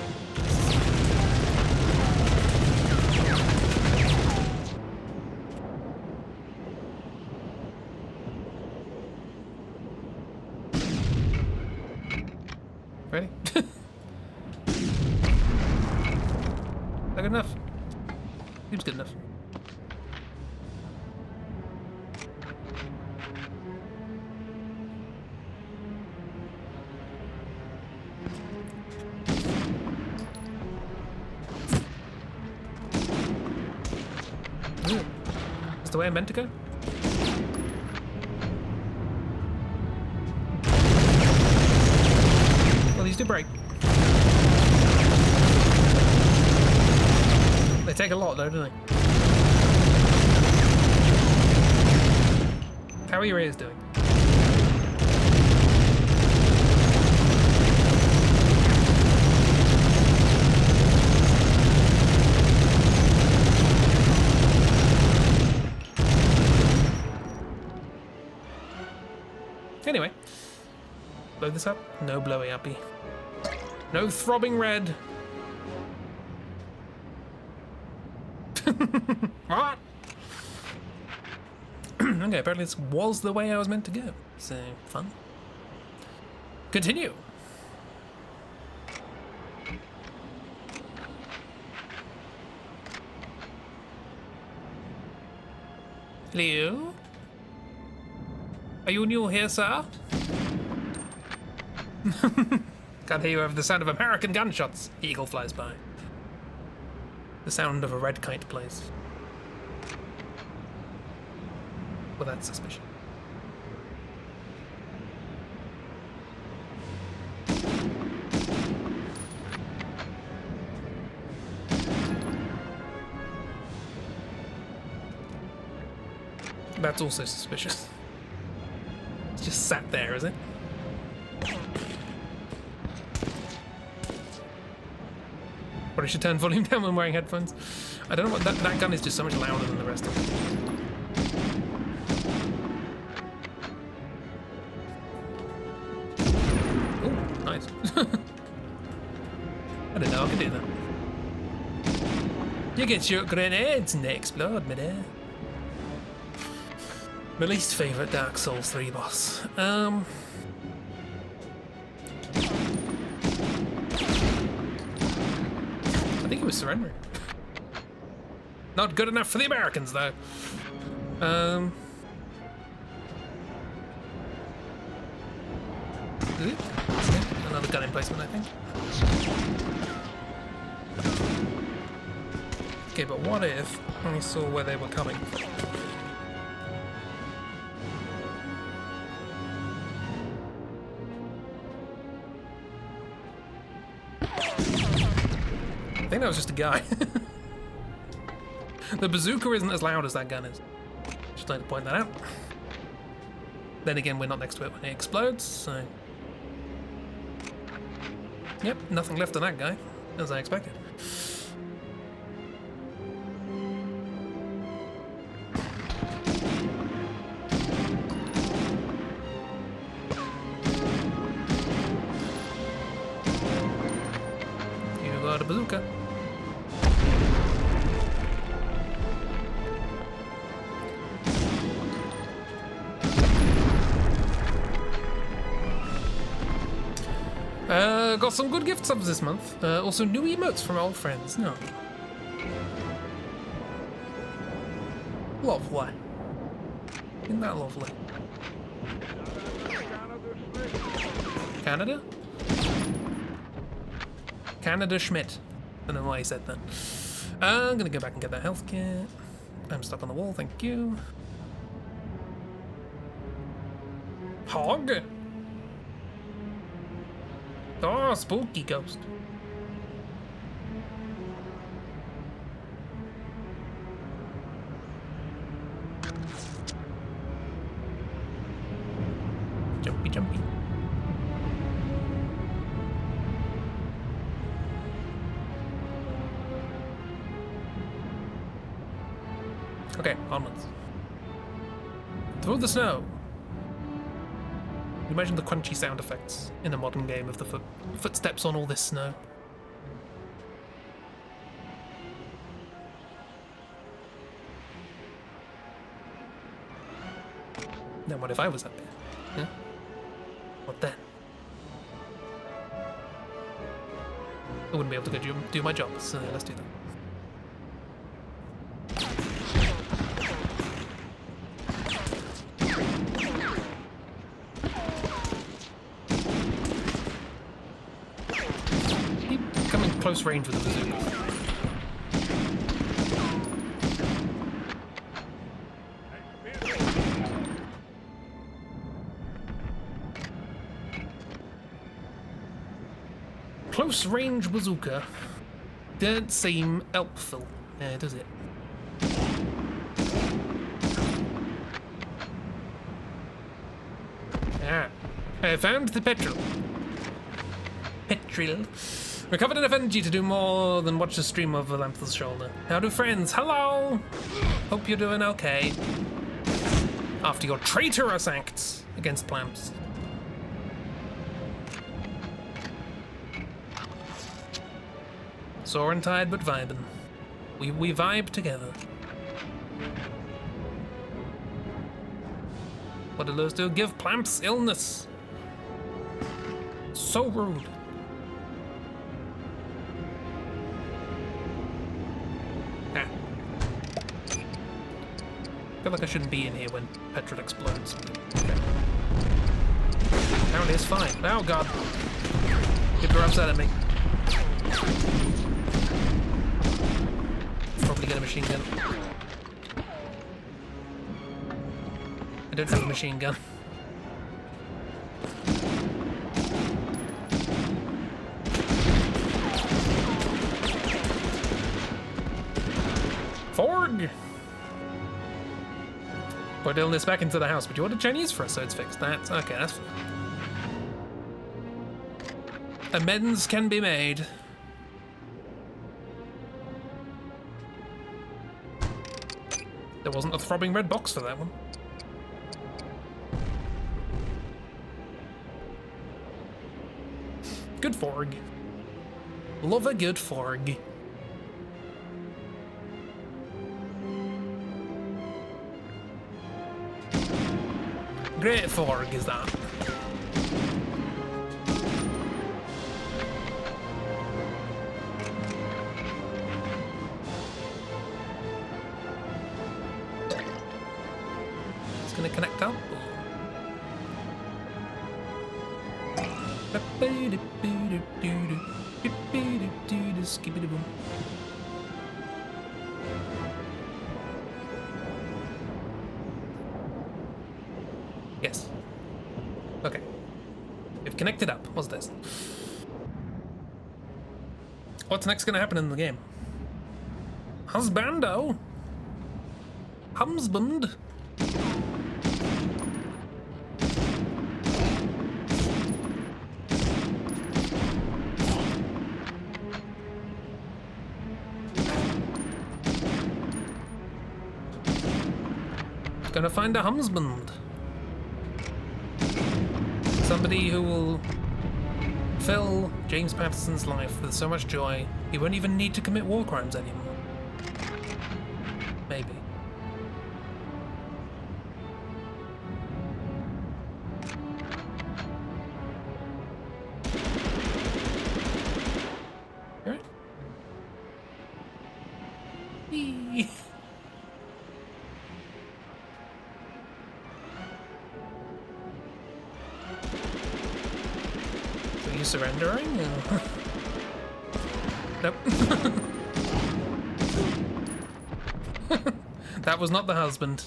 Ready? Is that good enough? Seems good enough. Ooh. Is the way I meant to go? Well, these do break. They take a lot though, don't they? How are your ears doing? Anyway, blow this up. No blowy uppy. No throbbing red. What? Okay, apparently this was the way I was meant to go. So, fun. Continue. Hello? Are you new here, sir? Can't hear you over the sound of American gunshots. Eagle flies by. The sound of a red kite plays. Well, that's suspicious. That's also suspicious. It's just sat there, is it? Probably should turn volume down when wearing headphones. I don't know what that gun is just so much louder than the rest of it. Oh, nice. I didn't know I could do that. You can shoot grenades and they explode midair. My least favourite Dark Souls 3 boss. I think he was surrendering. Not good enough for the Americans, though. Another gun emplacement, I think. Okay, but what if I saw where they were coming from? I think that was just a guy. The bazooka isn't as loud as that gun is. Just like to point that out. Then again, we're not next to it when it explodes, so... Yep, nothing left of that guy, as I expected. You got a bazooka. Got some good gift subs this month. Also new emotes from old friends. No. Lovely. Isn't that lovely? Canada? Canada Schmidt. I don't know why he said that. I'm gonna go back and get that health kit. I'm stuck on the wall, thank you. Hog! Oh, spooky ghost. Jumpy, jumpy. Okay, onwards. Through the snow. Imagine the crunchy sound effects in a modern game of the footsteps on all this snow. Then what if I was up there? Yeah? What then? I wouldn't be able to go do my job, so let's do that. Keep coming close range with the bazooka. Close range bazooka don't seem helpful, does it? Ah, I found the petrol. Recovered enough energy to do more than watch the stream of Valantha's shoulder. How do friends? Hello! Hope you're doing okay. After your traitorous acts against Plamps. Sore and tired, but vibing. We vibe together. What did those do? Give Plamps illness. So rude. Ah. I feel like I shouldn't be in here when petrol explodes. Okay. Apparently it's fine. Oh god. People are upset at me. Probably get a machine gun. I don't have a machine gun. Forg! Put illness back into the house, but you ordered Chinese for us, so it's fixed. That's okay, that's fine. Amends can be made. There wasn't a throbbing red box for that one. Good Forg. Love a good Forg. Great Forg is that. Gonna connect up. Yes. Okay. We've connected up. What's this? What's next gonna happen in the game? Husbando? Husband? Gonna find a husband. Somebody who will fill James Patterson's life with so much joy, he won't even need to commit war crimes anymore. Maybe. Alright. Eee. Are you surrendering? Nope. That was not the husband.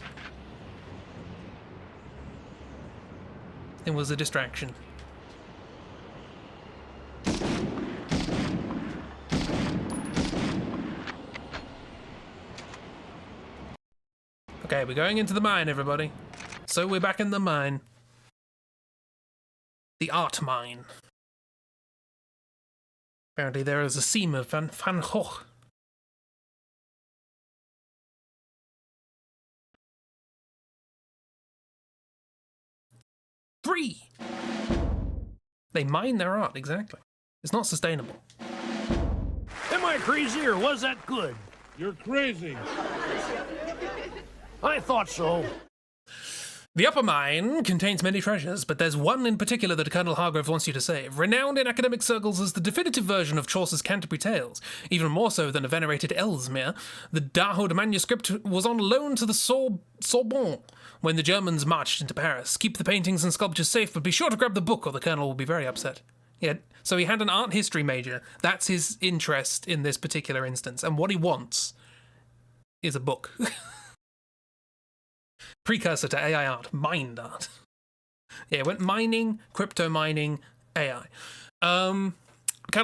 It was a distraction. Okay, we're going into the mine, everybody. So we're back in the mine. The art mine. Apparently there is a seam of Van Gogh free. They mine their art, exactly. It's not sustainable. Am I crazy or was that good? You're crazy. I thought so. The upper mine contains many treasures, but there's one in particular that Colonel Hargrave wants you to save, renowned in academic circles as the definitive version of Chaucer's Canterbury Tales. Even more so than a venerated Ellesmere, the Dahoud manuscript was on loan to the Sorbonne when the Germans marched into Paris. Keep the paintings and sculptures safe, but be sure to grab the book or the Colonel will be very upset. Yeah, so he had an art history major. That's his interest in this particular instance, and what he wants is a book. Precursor to AI art, mined art. Yeah, it went mining, crypto mining, AI. Colonel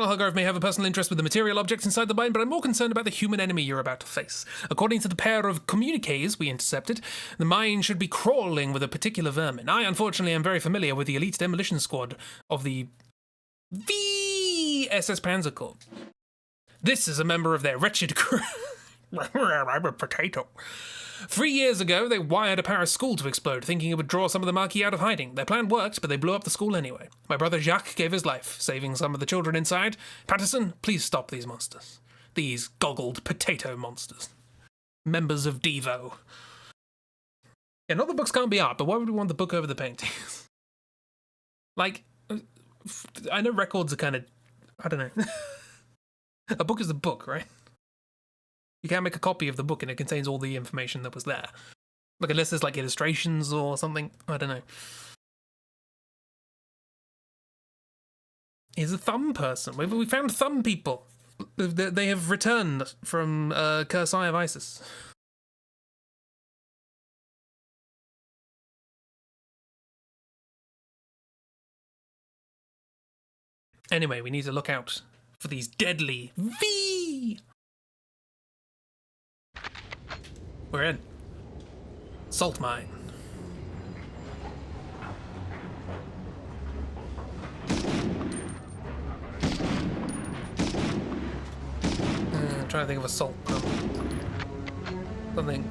Hargrave may have a personal interest with the material objects inside the mine, but I'm more concerned about the human enemy you're about to face. According to the pair of communiques we intercepted, the mine should be crawling with a particular vermin. I, unfortunately, am very familiar with the elite demolition squad of the VSS Panzer Corps. This is a member of their wretched crew. I'm a potato. 3 years ago, they wired a Paris school to explode, thinking it would draw some of the Marquis out of hiding. Their plan worked, but they blew up the school anyway. My brother Jacques gave his life, saving some of the children inside. Patterson, please stop these monsters. These goggled potato monsters. Members of Devo. Yeah, not the books can't be art, but why would we want the book over the paintings? Like, I know records are kind of, I don't know. A book is a book, right? You can't make a copy of the book and it contains all the information that was there. Like, unless there's like illustrations or something. I don't know. He's a thumb person. We found thumb people. They have returned from Curse Eye of Isis. Anyway, we need to look out for these deadly V. We're in. Salt mine. I'm trying to think of a salt pump.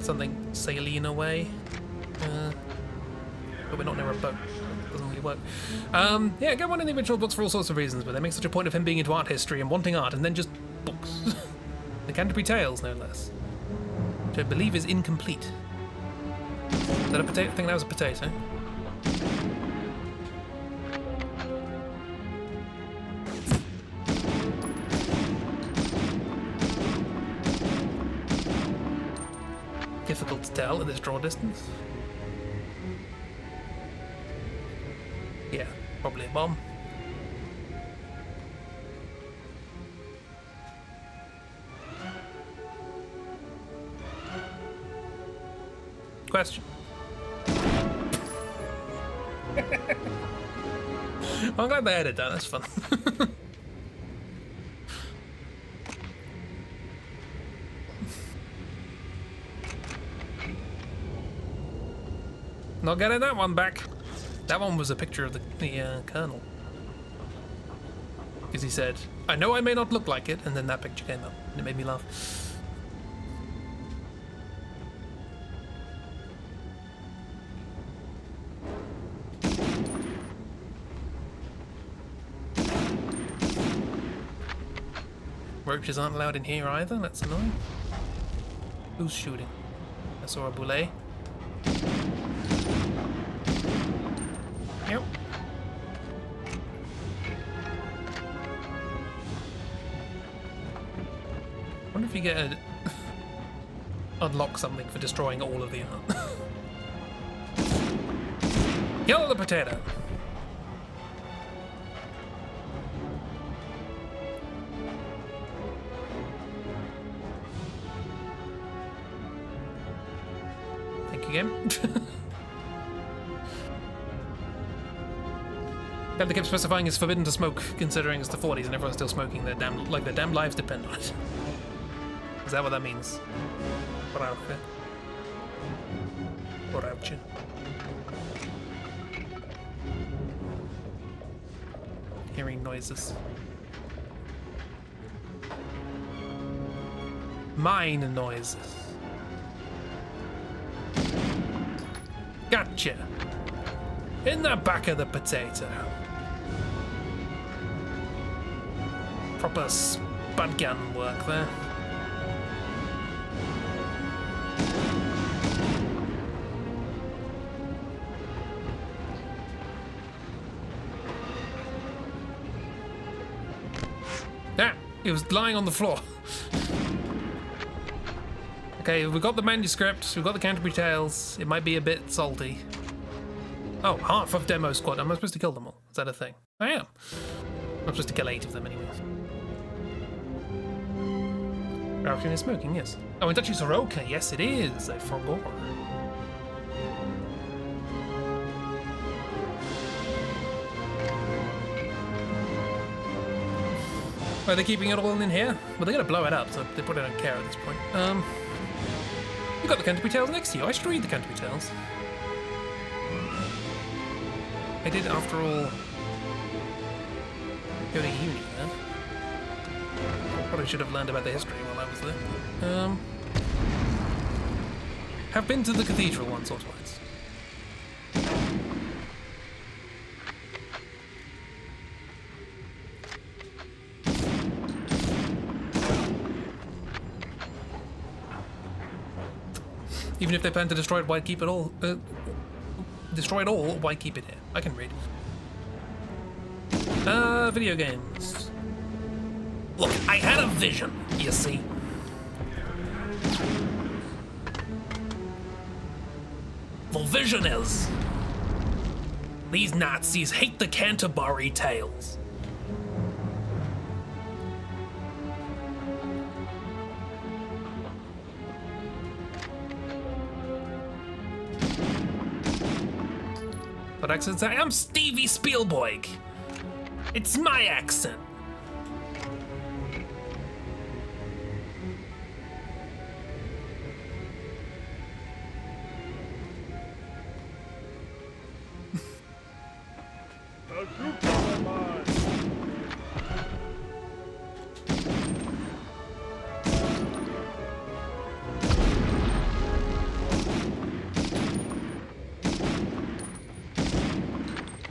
Something saline away. But we're not near a boat. Doesn't really work. Yeah, get one in the original books for all sorts of reasons, but they make such a point of him being into art history and wanting art, and then just books. The Canterbury Tales, no less. Which I believe is incomplete. Is that a potato? I think that was a potato. Difficult to tell at this draw distance. Yeah, probably a bomb. Question. I'm glad they had it done, that's fun. Not getting that one back. That one was a picture of the Colonel. Because he said, I know I may not look like it, and then that picture came up, and it made me laugh. Roaches aren't allowed in here either, that's annoying. Who's shooting? I saw a boulet. Yep. Wonder if you get a unlock something for destroying all of the art. Kill the potato. Again. They kept specifying it's forbidden to smoke, considering it's the 40s and everyone's still smoking. Their damn lives depend on it. Is that what that means? Porauche. Hearing noises. Mine noises. Gotcha. In the back of the potato. Proper spud gun work there. Ah, he was lying on the floor. Okay, we've got the manuscript, we've got the Canterbury Tales. It might be a bit salty. Oh, half of Demo Squad. Am I supposed to kill them all? Is that a thing? I am. I'm supposed to kill 8 of them anyways. Ralphie is smoking, yes. Oh, and Duchy Soroka, yes it is. I forgot. Are they keeping it all in here? Well, they're gonna blow it up, so they probably don't care at this point. You got the Canterbury Tales next to you. I should read the Canterbury Tales. I did, after all, go to uni then. Probably should have learned about the history while I was there. Have been to the cathedral once or twice. Even if they plan to destroy it, why keep it all? Destroy it all, why keep it here? I can read. Video games. Look, I had a vision, you see. The vision is... these Nazis hate the Canterbury Tales. What accent? I'm Stevie Spielberg. It's my accent.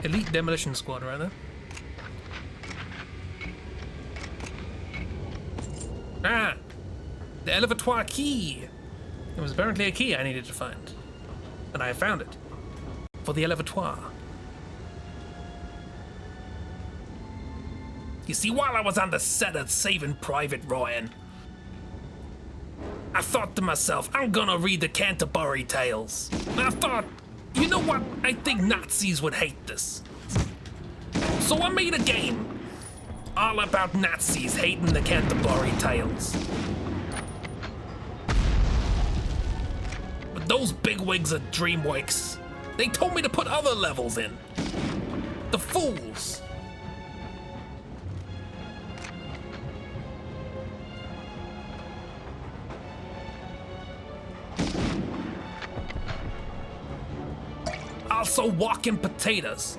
Elite Demolition Squad right there. Ah! The elevator key! There was apparently a key I needed to find. And I found it. For the elevator. You see, while I was on the set of Saving Private Ryan, I thought to myself, I'm gonna read the Canterbury Tales. And I thought, you know what? I think Nazis would hate this. So I made a game all about Nazis hating the Canterbury Tales. But those bigwigs at DreamWorks, they told me to put other levels in. The fools. Also walking potatoes.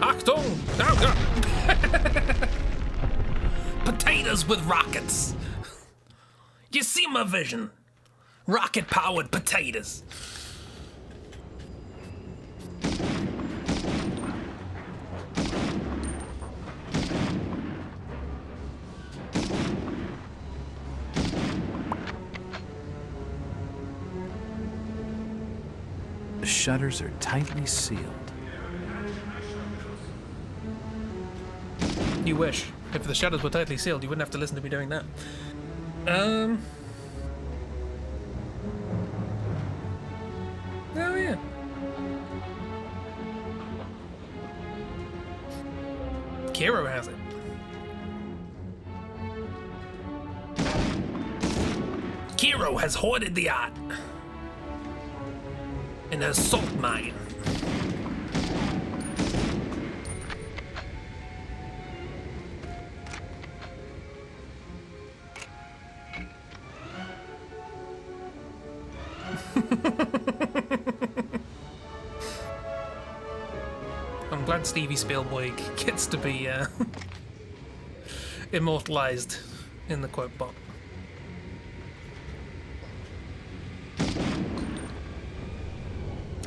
Achtung! Oh God! Potatoes with rockets. You see my vision? Rocket-powered potatoes. The shutters are tightly sealed. You wish. If the shutters were tightly sealed, you wouldn't have to listen to me doing that. Oh yeah. Kiro has it. Kiro has hoarded the art in her salt mine. I'm glad Stevie Spielberg gets to be immortalized in the quote bot.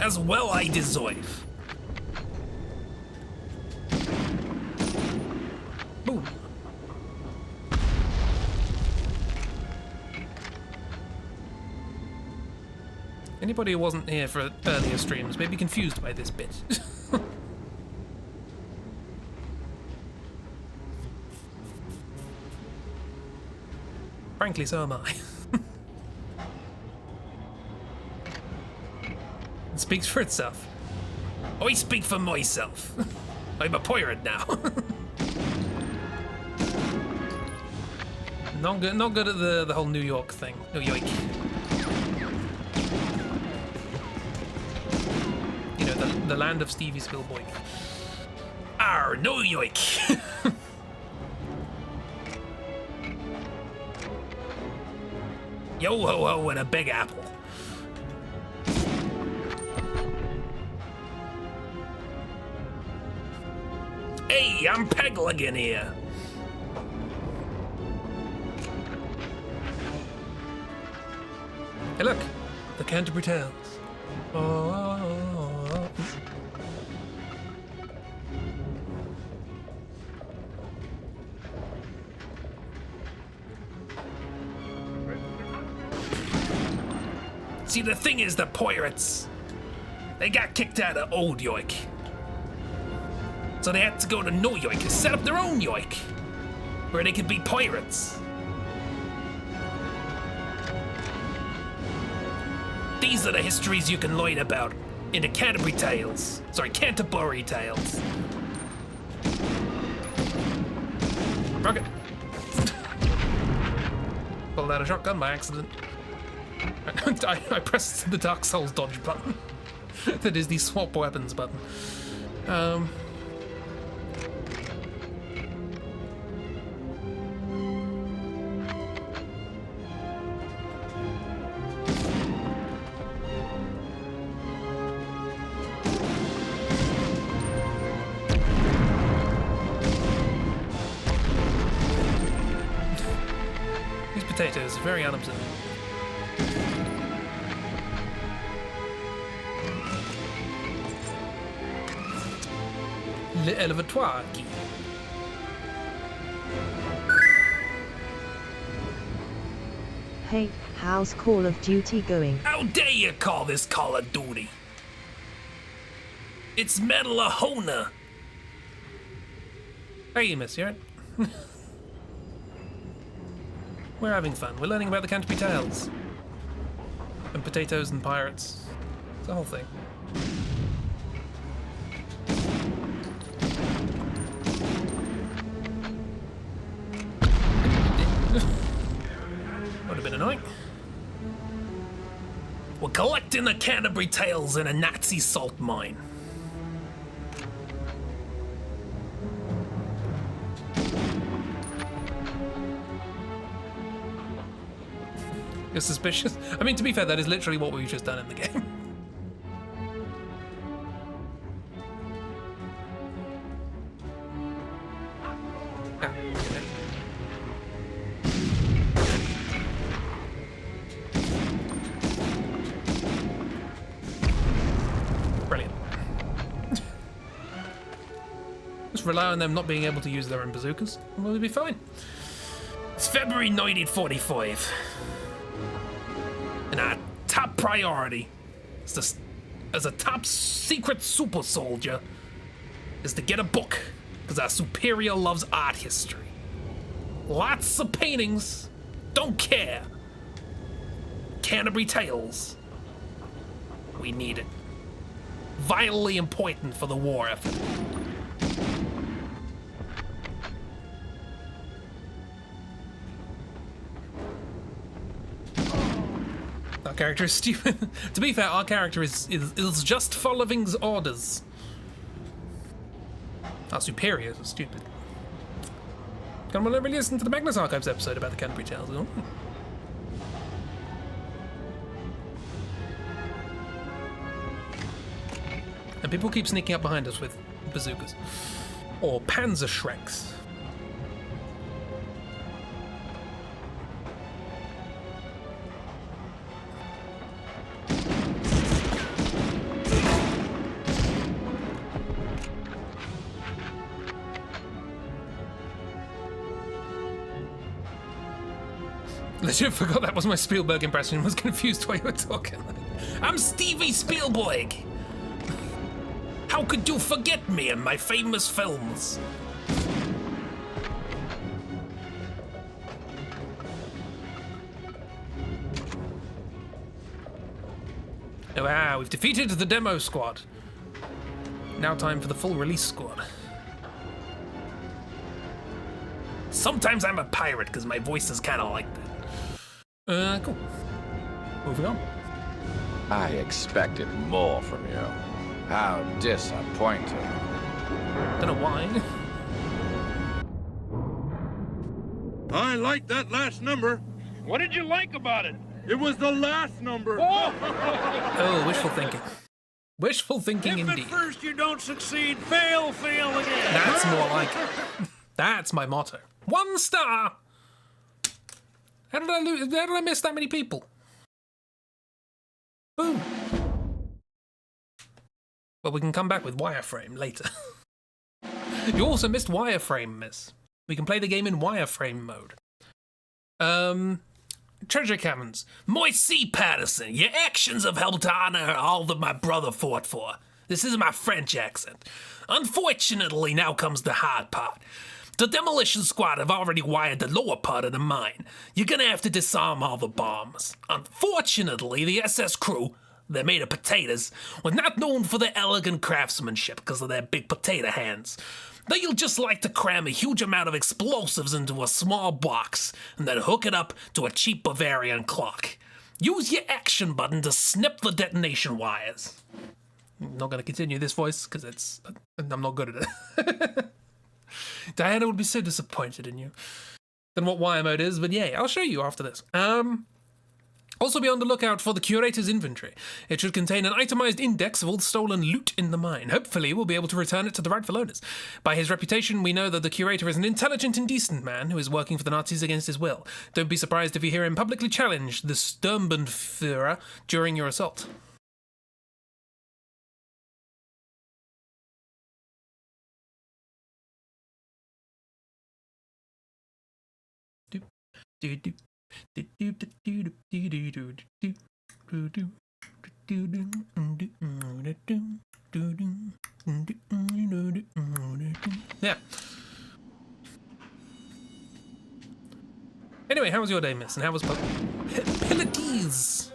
As well I deserve. Boom. Anybody who wasn't here for earlier streams may be confused by this bit. Frankly, so am I. It speaks for itself. I speak for myself. I'm a pirate now. Not good at the whole New York thing. New York. You know, the land of Stevie Spielberg. Arr, New York. Yo ho ho and a big apple. Hey, I'm Pegligan here. Hey look, the Canterbury Tales. Oh. See, the thing is, the pirates, they got kicked out of Old York. So they had to go to New York and set up their own York, where they could be pirates. These are the histories you can learn about in the Canterbury Tales. Sorry, Canterbury Tales. Rocket. Pulled out a shotgun by accident. I pressed the Dark Souls dodge button. That is the swap weapons button. These potatoes are very unobservant. Le elevatoire key. Hey, how's Call of Duty going? How dare you call this Call of Duty? It's Medal of Honor. Hey, miss, you alright? We're having fun. We're learning about the Canterbury Tales. And potatoes and pirates. It's the whole thing. Would have been annoying. We're collecting the Canterbury Tales in a Nazi salt mine. You're suspicious? I mean, to be fair, that is literally what we've just done in the game. Brilliant. Just rely on them not being able to use their own bazookas, and we'll be fine. It's February 1945. And our top priority as a top secret super soldier is to get a book, because our superior loves art history. Lots of paintings, don't care. Canterbury Tales, we need it. Vitally important for the war effort. Our character is stupid. To be fair, our character is just following orders. Our superiors are stupid. Come on, really listen to the Magnus Archives episode about the Canterbury Tales. Oh. And people keep sneaking up behind us with bazookas. Or Panzer Shreks. legit forgot that was my Spielberg impression and was confused while you were talking. I'm Stevie Spielberg. How could you forget me and my famous films? Wow, we've defeated the demo squad. Now time for the full release squad. Sometimes I'm a pirate because my voice is kind of like that. Cool. Moving on. I expected more from you. How disappointing. Don't know why. I like that last number. What did you like about it? It was the last number. Oh, wishful thinking. Wishful thinking if indeed. At first you don't succeed, fail again. That's more like it. That's my motto. 1 star. How did I lose? How did I miss that many people? Boom. Well, we can come back with wireframe later. You also missed wireframe, miss. We can play the game in wireframe mode. Treasure caverns. Moist C. Patterson, your actions have helped to honor all that my brother fought for. This is my French accent. Unfortunately, now comes the hard part. The demolition squad have already wired the lower part of the mine. You're gonna have to disarm all the bombs. Unfortunately, the SS crew, they're made of potatoes, were not known for their elegant craftsmanship because of their big potato hands. They'll just like to cram a huge amount of explosives into a small box and then hook it up to a cheap Bavarian clock. Use your action button to snip the detonation wires. I'm not going to continue this voice because I'm not good at it. Diana would be so disappointed in you. Don't know what wire mode is, but yeah, I'll show you after this. Also be on the lookout for the Curator's inventory. It should contain an itemized index of all stolen loot in the mine. Hopefully we'll be able to return it to the rightful owners. By his reputation, we know that the Curator is an intelligent and decent man who is working for the Nazis against his will. Don't be surprised if you hear him publicly challenge the Sturmbannführer during your assault. Yeah. Anyway, how was your day, miss? And how was Pilates?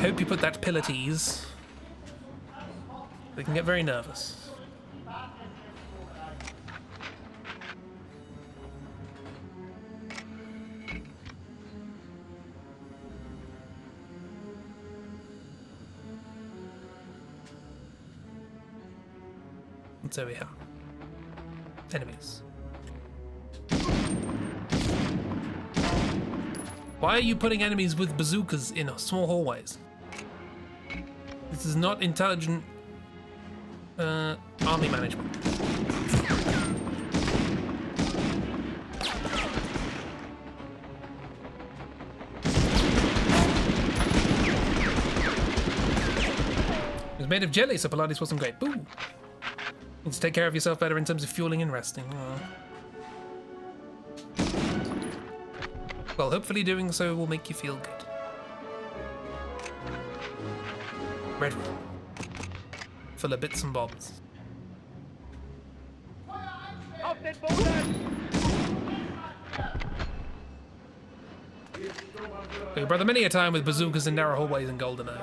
Hope you put that pill at ease. They can get very nervous. And so we have enemies. Why are you putting enemies with bazookas in small hallways? This is not intelligent army management. It was made of jelly, so Pilates wasn't great. Boo! Need to take care of yourself better in terms of fueling and resting. Well, hopefully doing so will make you feel good. Red room. Full of bits and bobs. We brother many a time with bazookas and narrow hallways in GoldenEye.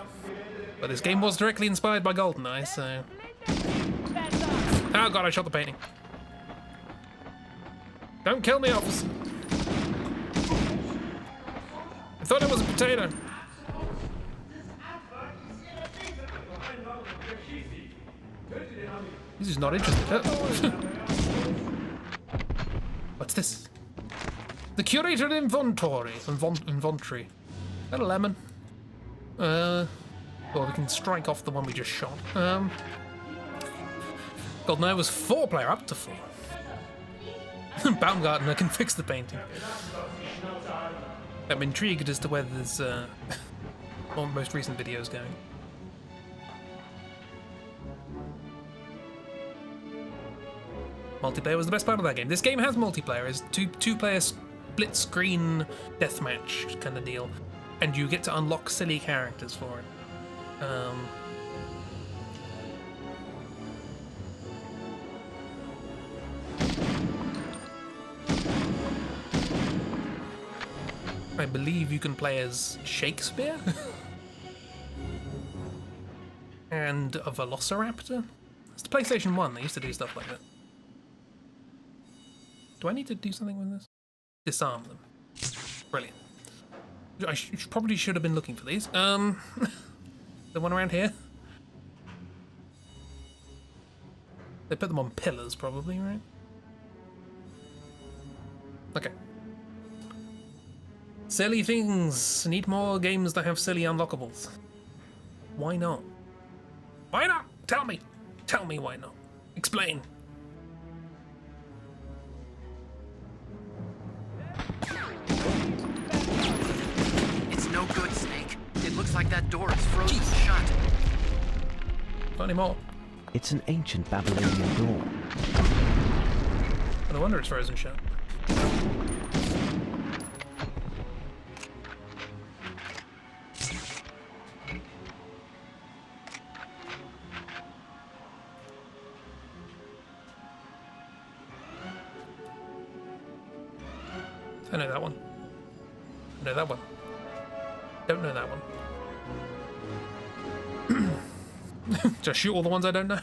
But this game was directly inspired by GoldenEye, so... Oh god, I shot the painting. Don't kill me, officer. I thought it was a potato. He's just not interested. Oh. What's this? The curated inventory. Inventory. Got a lemon. Well, we can strike off the one we just shot. GoldenEye was 4-player, up to 4. Baumgartner can fix the painting. I'm intrigued as to whether there's most recent videos going. Multiplayer was the best part of that game. This game has multiplayer. It's two-player split screen deathmatch kind of deal, and you get to unlock silly characters for it. I believe you can play as Shakespeare and a Velociraptor. It's the PlayStation 1. They used to do stuff like that. Do I need to do something with this? Disarm them. Brilliant. I probably should have been looking for these. The one around here? They put them on pillars, probably, right? Okay. Silly things. Need more games that have silly unlockables. Why not? Why not? Tell me. Tell me why not. Explain. It's no good, Snake. It looks like that door is frozen shut. Not anymore. It's an ancient Babylonian door. No wonder it's frozen shut. I know that one. I know that one. Don't know that one. Just shoot all the ones I don't know.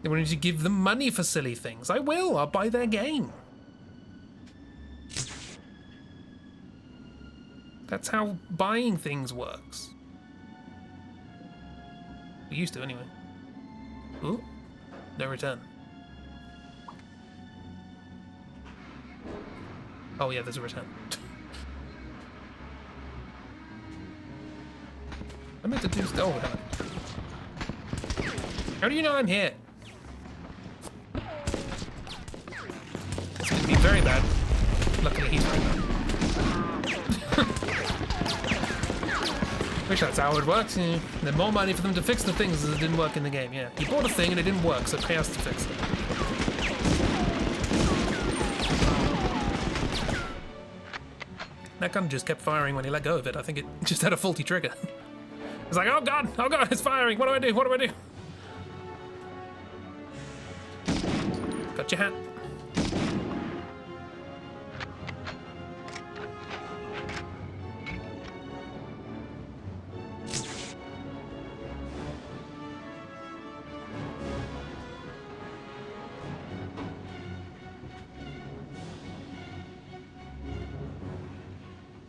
They wanted to give them money for silly things. I will. I'll buy their game. That's how buying things works. We used to, anyway. Ooh. No return. Oh yeah, there's a return. I meant to do still. How do you know I'm here? It's gonna be very bad. Luckily he's very bad. Wish that's how it works. Yeah. There's more money for them to fix the things that didn't work in the game. Yeah, you bought a thing and it didn't work, so pay us to fix it. That gun just kept firing when you let go of it. I think it just had a faulty trigger. It's like, oh god, it's firing. What do I do? What do I do? Got your hat.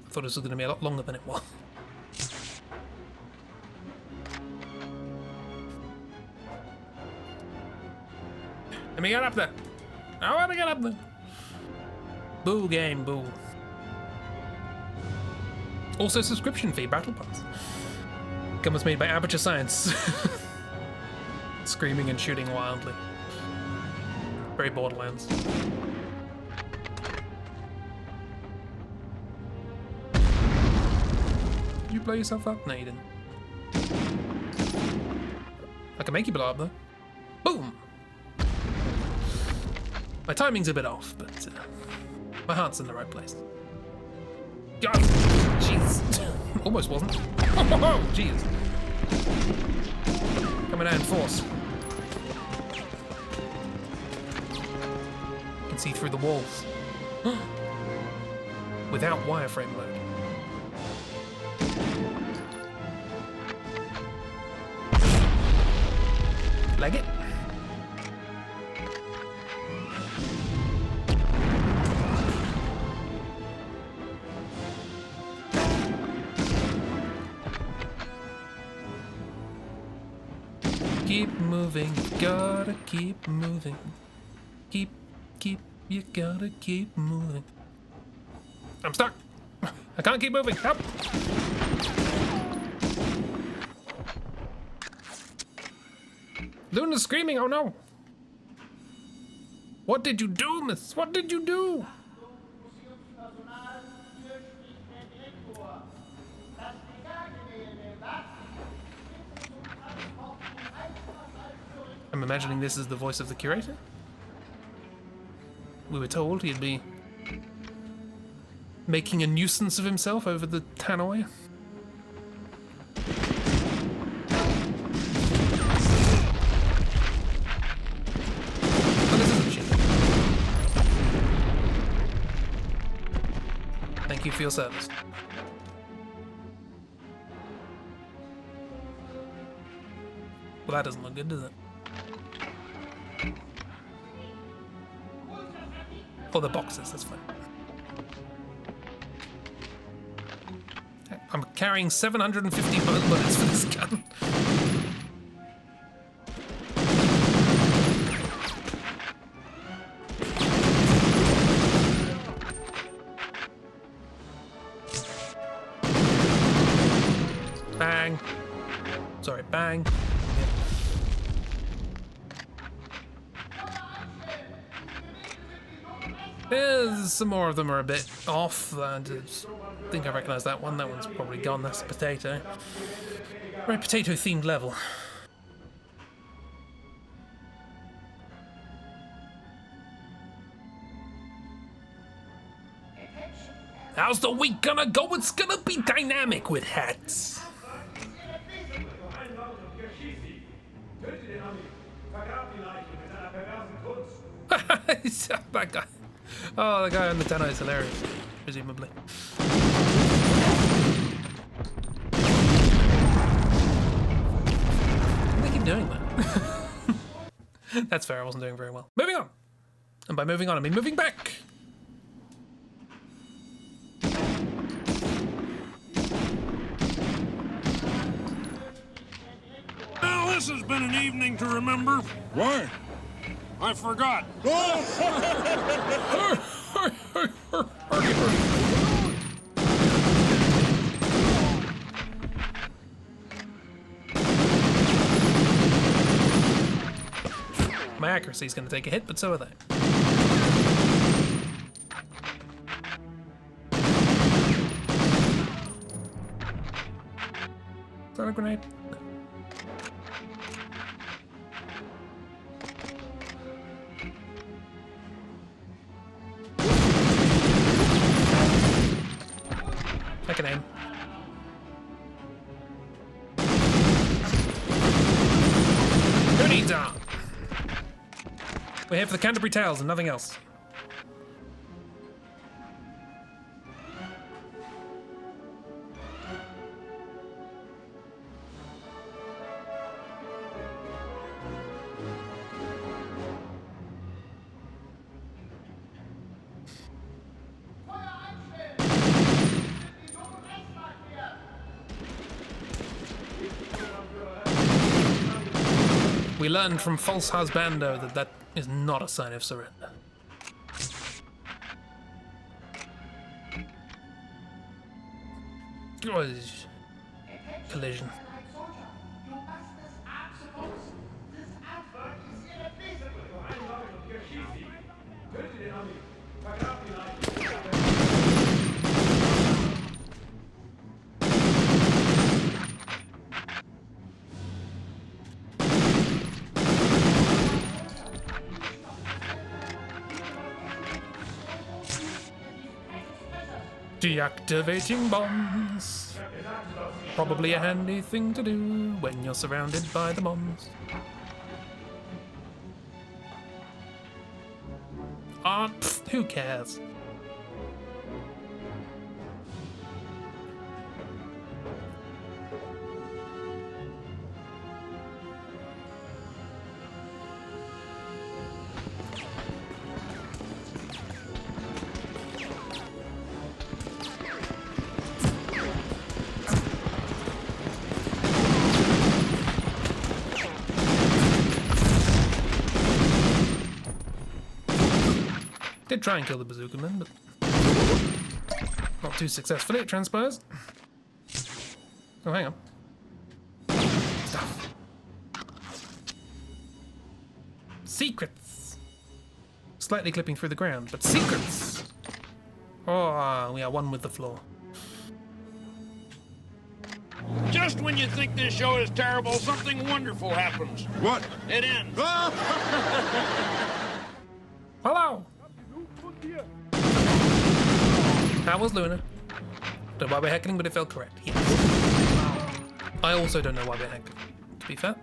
I thought this was going to be a lot longer than it was. Let me get up there. I want to get up there. Boo game, boo. Also subscription fee, Battle Pass. Gun was made by Aperture Science. Screaming and shooting wildly. Very Borderlands. Did you blow yourself up? No, you didn't. I can make you blow up though. Boom! My timing's a bit off, but my heart's in the right place. God! Jeez! Almost wasn't. Oh, jeez! Coming out in force. You can see through the walls. Without wireframe mode. Leg it. Keep moving, gotta keep moving. Keep, you gotta keep moving. I'm stuck. I can't keep moving. Help! Luna's screaming, oh no! What did you do, miss? What did you do? I'm imagining this is the voice of the curator. We were told he'd be making a nuisance of himself over the tannoy. Oh, this isn't cheap. Thank you for your service. Well, that doesn't look good, does it? Oh, the boxes, that's fine. I'm carrying 750 bullets for this gun. Bang. Sorry, bang. There's some more of them are a bit off. I think I recognise that one. That one's probably gone. That's a potato. Very potato-themed level. How's the week gonna go? It's gonna be dynamic with hats. That guy. Oh, the guy on the tenor is hilarious, presumably. I keep doing that. That's fair, I wasn't doing very well. Moving on. And by moving on, I mean moving back. Well, this has been an evening to remember. Why? I forgot. My accuracy's going to take a hit, but so are they. Is that a grenade? No. I can aim. Who needs arm? We're here for the Canterbury Tales and nothing else. We learned from False Husbando that that is not a sign of surrender. Collision. Deactivating bombs. Probably a handy thing to do when you're surrounded by the bombs. Ah, who cares? Did try and kill the bazooka men, but not too successfully, it transpires. Oh, hang on. Stuff. Secrets. Slightly clipping through the ground, but secrets. Oh, we are one with the floor. Just when you think this show is terrible, something wonderful happens. What? It ends. Hello! How was Luna? Don't know why we're heckling, but it felt correct. Yes. I also don't know why we're heckling, to be fair.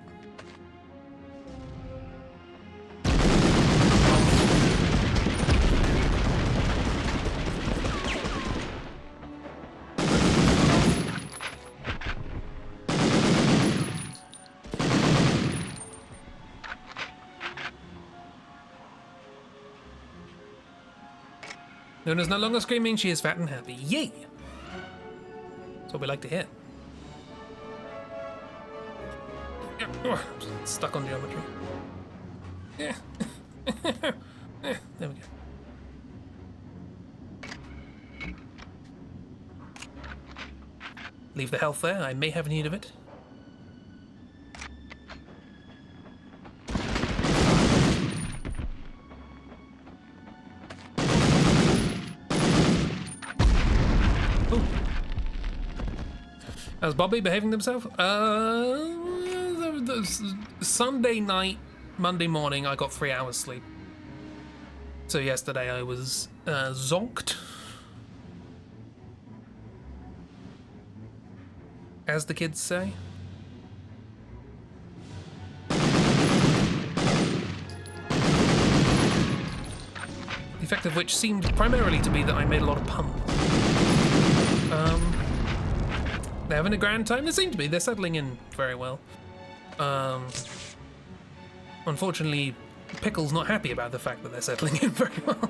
Luna's no longer screaming, she is fat and happy. Yay! That's what we like to hear. Stuck on geometry. Yeah. There we go. Leave the health there, I may have need of it. How's Bobby behaving himself? Sunday night, Monday morning, I got 3 hours sleep. So yesterday I was zonked, as the kids say. The effect of which seemed primarily to be that I made a lot of puns. They're having a grand time. They seem to be. They're settling in very well. Unfortunately, Pickle's not happy about the fact that they're settling in very well.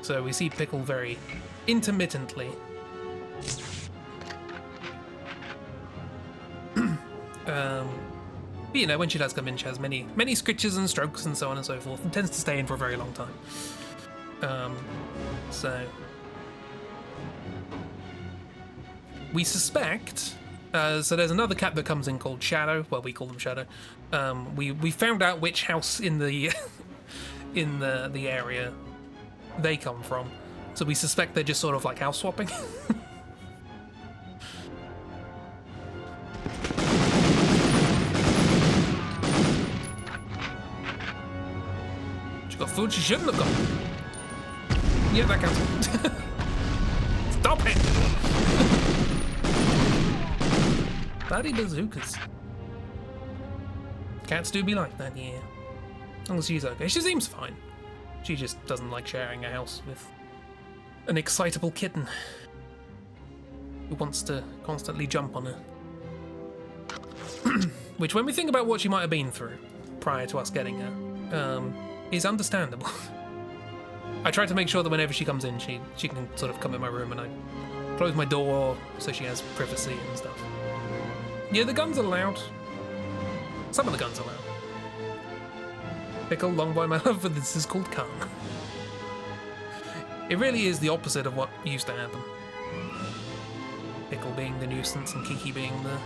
So we see Pickle very intermittently. But you know, when she does come in, she has many scritches and strokes and so on and so forth, and tends to stay in for a very long time. So we suspect. So there's another cat that comes in called Shadow. Well, we call them Shadow. We found out which house in the in the area they come from. So we suspect they're just sort of like house swapping. She got food she shouldn't have got. Yeah, that counts. Stop it! Bloody bazookas. Cats do be like that, yeah. As long as she's okay. She seems fine. She just doesn't like sharing a house with an excitable kitten who wants to constantly jump on her. Which, when we think about what she might have been through prior to us getting her, is understandable. I try to make sure that whenever she comes in, she can sort of come in my room, and I close my door so she has privacy and stuff. Yeah, the guns are loud. Some of the guns are loud. Pickle, long by my love, but this is called calm. It really is the opposite of what used to happen. Pickle being the nuisance and Kiki being the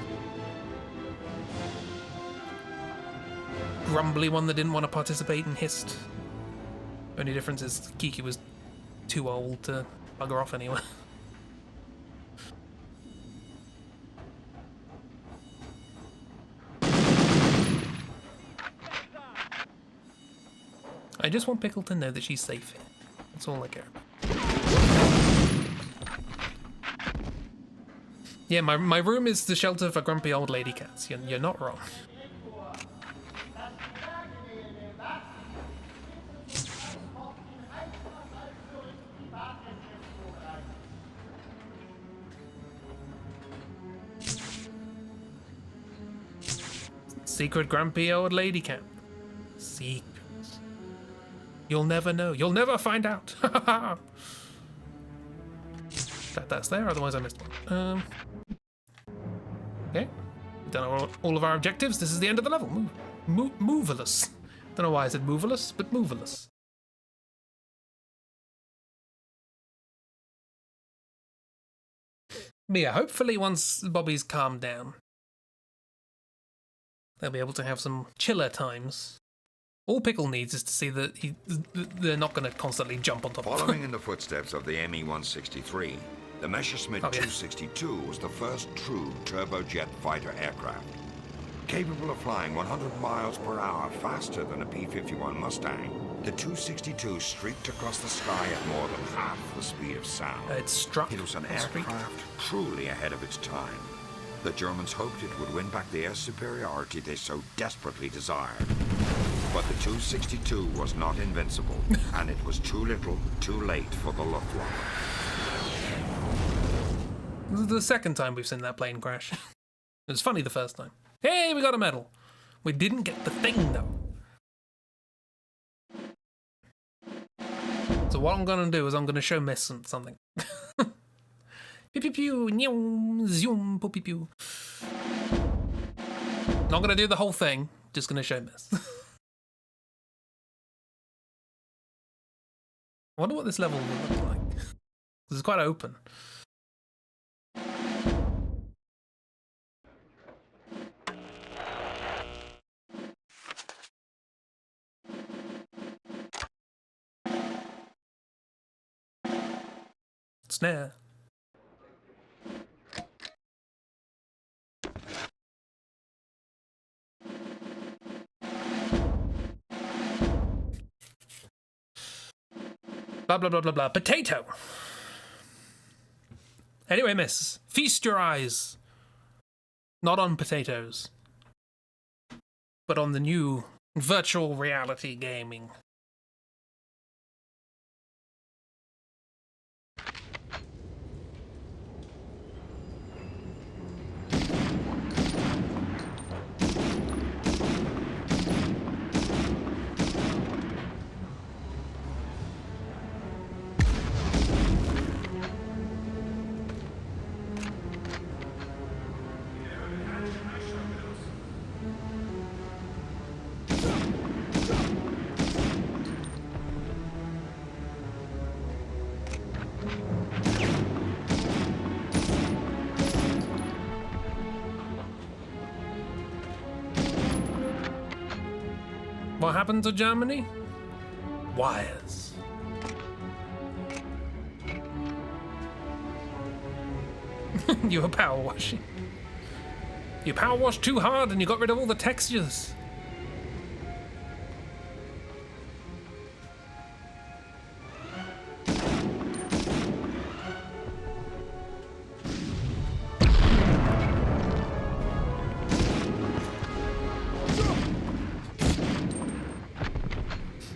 grumbly one that didn't want to participate and hissed. Only difference is Kiki was too old to bugger off anyway. I just want Pickle to know that she's safe here. That's all I care about. Yeah, my room is the shelter for grumpy old lady cats. You're not wrong. Secret grumpy old lady cat. Secrets. You'll never know. You'll never find out. That's there, otherwise I missed one. Okay. We've done all of our objectives. This is the end of the level. Moveless. Don't know why I said moveless, but moveless. But yeah, hopefully once Bobby's calmed down, they'll be able to have some chiller times. All Pickle needs is to see that they're not going to constantly jump on top of him. Following in the footsteps of the ME-163, The Messerschmitt 262 was the first true turbojet fighter aircraft. Capable of flying 100 miles per hour faster than a P-51 Mustang, the 262 streaked across the sky at more than half the speed of sound. It struck. It was an aircraft truly ahead of its time. The Germans hoped it would win back the air superiority they so desperately desired. But the 262 was not invincible, and it was too little, too late for the Luftwaffe. This is the second time we've seen that plane crash. It was funny the first time. Hey, we got a medal. We didn't get the thing, though. So what I'm going to do is I'm going to show Miss something. Pew pew pew, nyum, zoom, pew pew pew. Not going to do the whole thing, just going to show Miss. I wonder what this level will look like. It's quite open. Snare. Blah, blah, blah, blah, blah. Potato! Anyway, miss, feast your eyes. Not on potatoes, but on the new virtual reality gaming. What happened to Germany? Wires. You were power washing. You power washed too hard and you got rid of all the textures.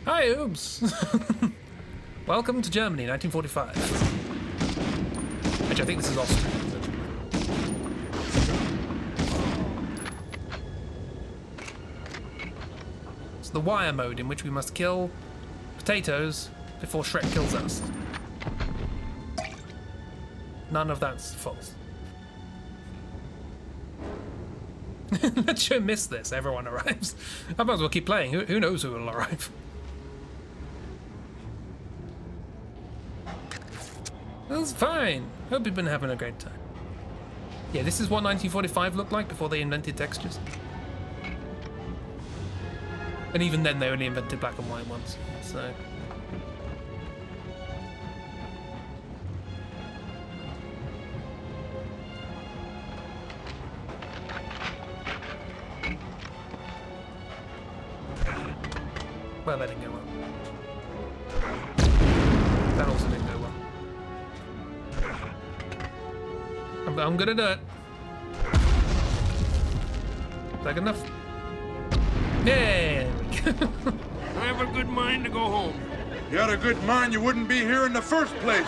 Hi, Oops. Welcome to Germany, 1945. Actually, I think this is Austria. It's the wire mode in which we must kill potatoes before Shrek kills us. None of that's false. Let's you miss this. Everyone arrives. I might as well keep playing. Who knows who will arrive? That's fine. Hope you've been having a great time. Yeah, this is what 1945 looked like before they invented textures. And even then, they only invented black and white ones. So. Well, that didn't go well. That also didn't go well. I'm gonna do it. Is that good enough? Yeah. I have a good mind to go home. If you had a good mind, you wouldn't be here in the first place.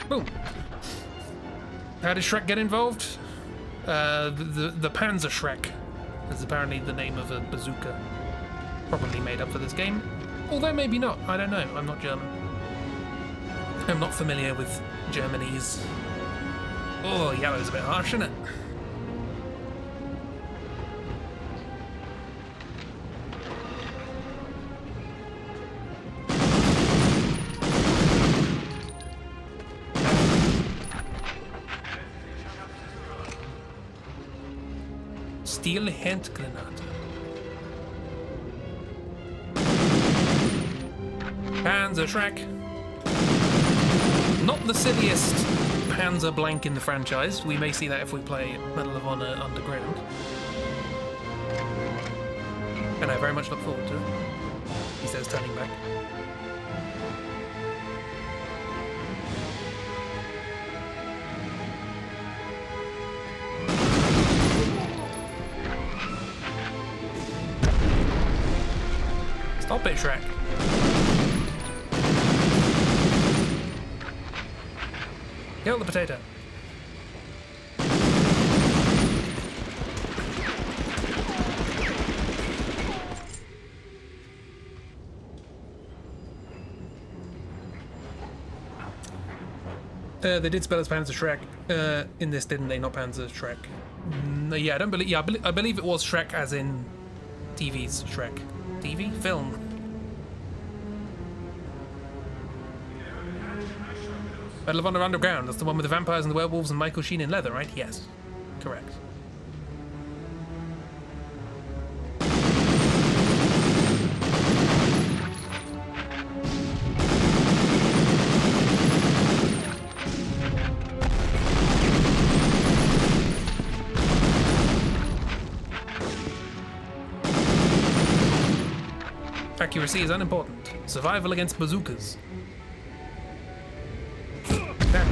Boom. How did Shrek get involved? The Panzer Shrek is apparently the name of a bazooka. Probably made up for this game. Although maybe not, I don't know, I'm not German. I'm not familiar with Germany's... Oh, yellow's a bit harsh, isn't it? Steel-Handgranate. Panzer Shrek. Not the silliest Panzer blank in the franchise. We may see that if we play Medal of Honor Underground. And I very much look forward to it. He says, turning back. Stop it, Shrek. Kill the potato. They did spell as Panzer Shrek. In this, didn't they? Not Panzer Shrek. No, yeah, I don't believe. Yeah, I believe it was Shrek, as in TV's Shrek. TV film. Battle of Honor Underground. That's the one with the vampires and the werewolves and Michael Sheen in leather, right? Yes, correct. Accuracy is unimportant. Survival against bazookas. Okay.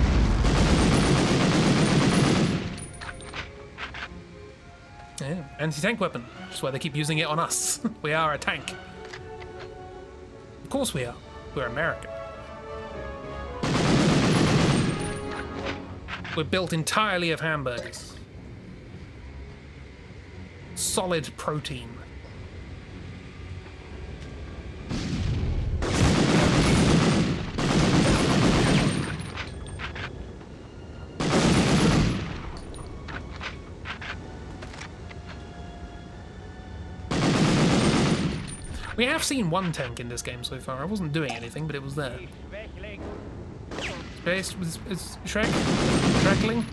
Yeah, anti-tank weapon. That's why they keep using it on us. We are a tank. Of course we are. We're American. We're built entirely of hamburgers. Solid protein. We have seen one tank in this game so far. I wasn't doing anything, but it was there. Space is Shrek? Shrekling?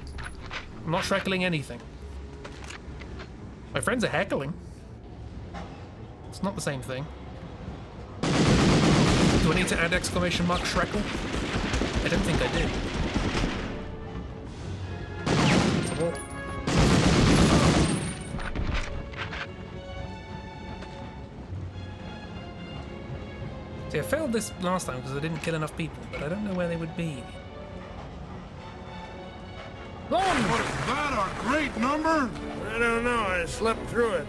I'm not Shrekling anything. My friends are heckling. It's not the same thing. Do I need to add exclamation mark Shrekle? I don't think I do. It's a wall. See, I failed this last time because I didn't kill enough people, but I don't know where they would be. Was that a great number? I don't know. I slept through it.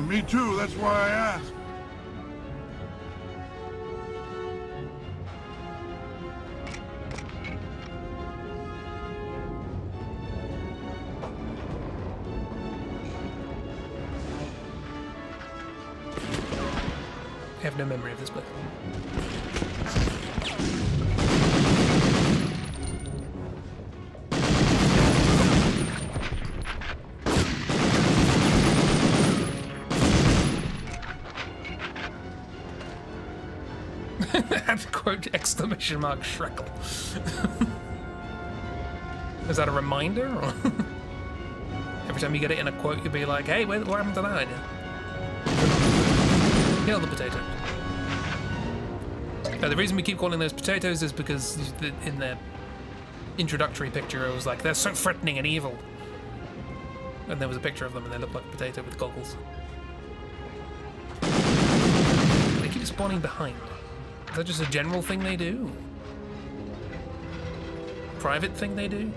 Me too. That's why I asked. I have no memory of this place. Add quote exclamation mark Shrekle. Is that a reminder? Or every time you get it in a quote, you'll be like, hey, what happened to that idea? Kill the potato. The reason we keep calling those potatoes is because in their introductory picture it was like, they're so threatening and evil. And there was a picture of them and they look like a potato with goggles. They keep spawning behind. Is that just a general thing they do? Private thing they do?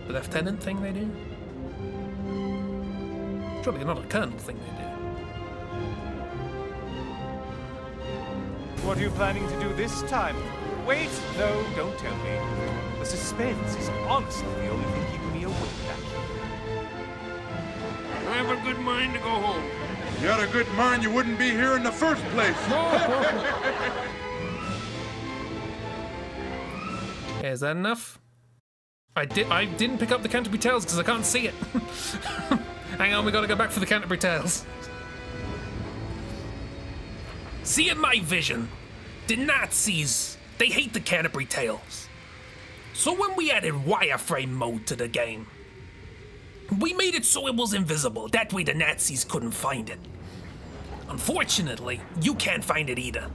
The lieutenant thing they do? Surely not a colonel thing they do. What are you planning to do this time? Wait, no, don't tell me. The suspense is honestly the only thing keeping me awake back here. I have a good mind to go home. If you had a good mind, you wouldn't be here in the first place. Is that enough? I didn't pick up the Canterbury Tales because I can't see it. Hang on, we gotta go back for the Canterbury Tales. See in my vision, the Nazis, they hate the Canterbury Tales. So when we added wireframe mode to the game, We made it so it was invisible. That way the Nazis couldn't find it. Unfortunately, you can't find it either.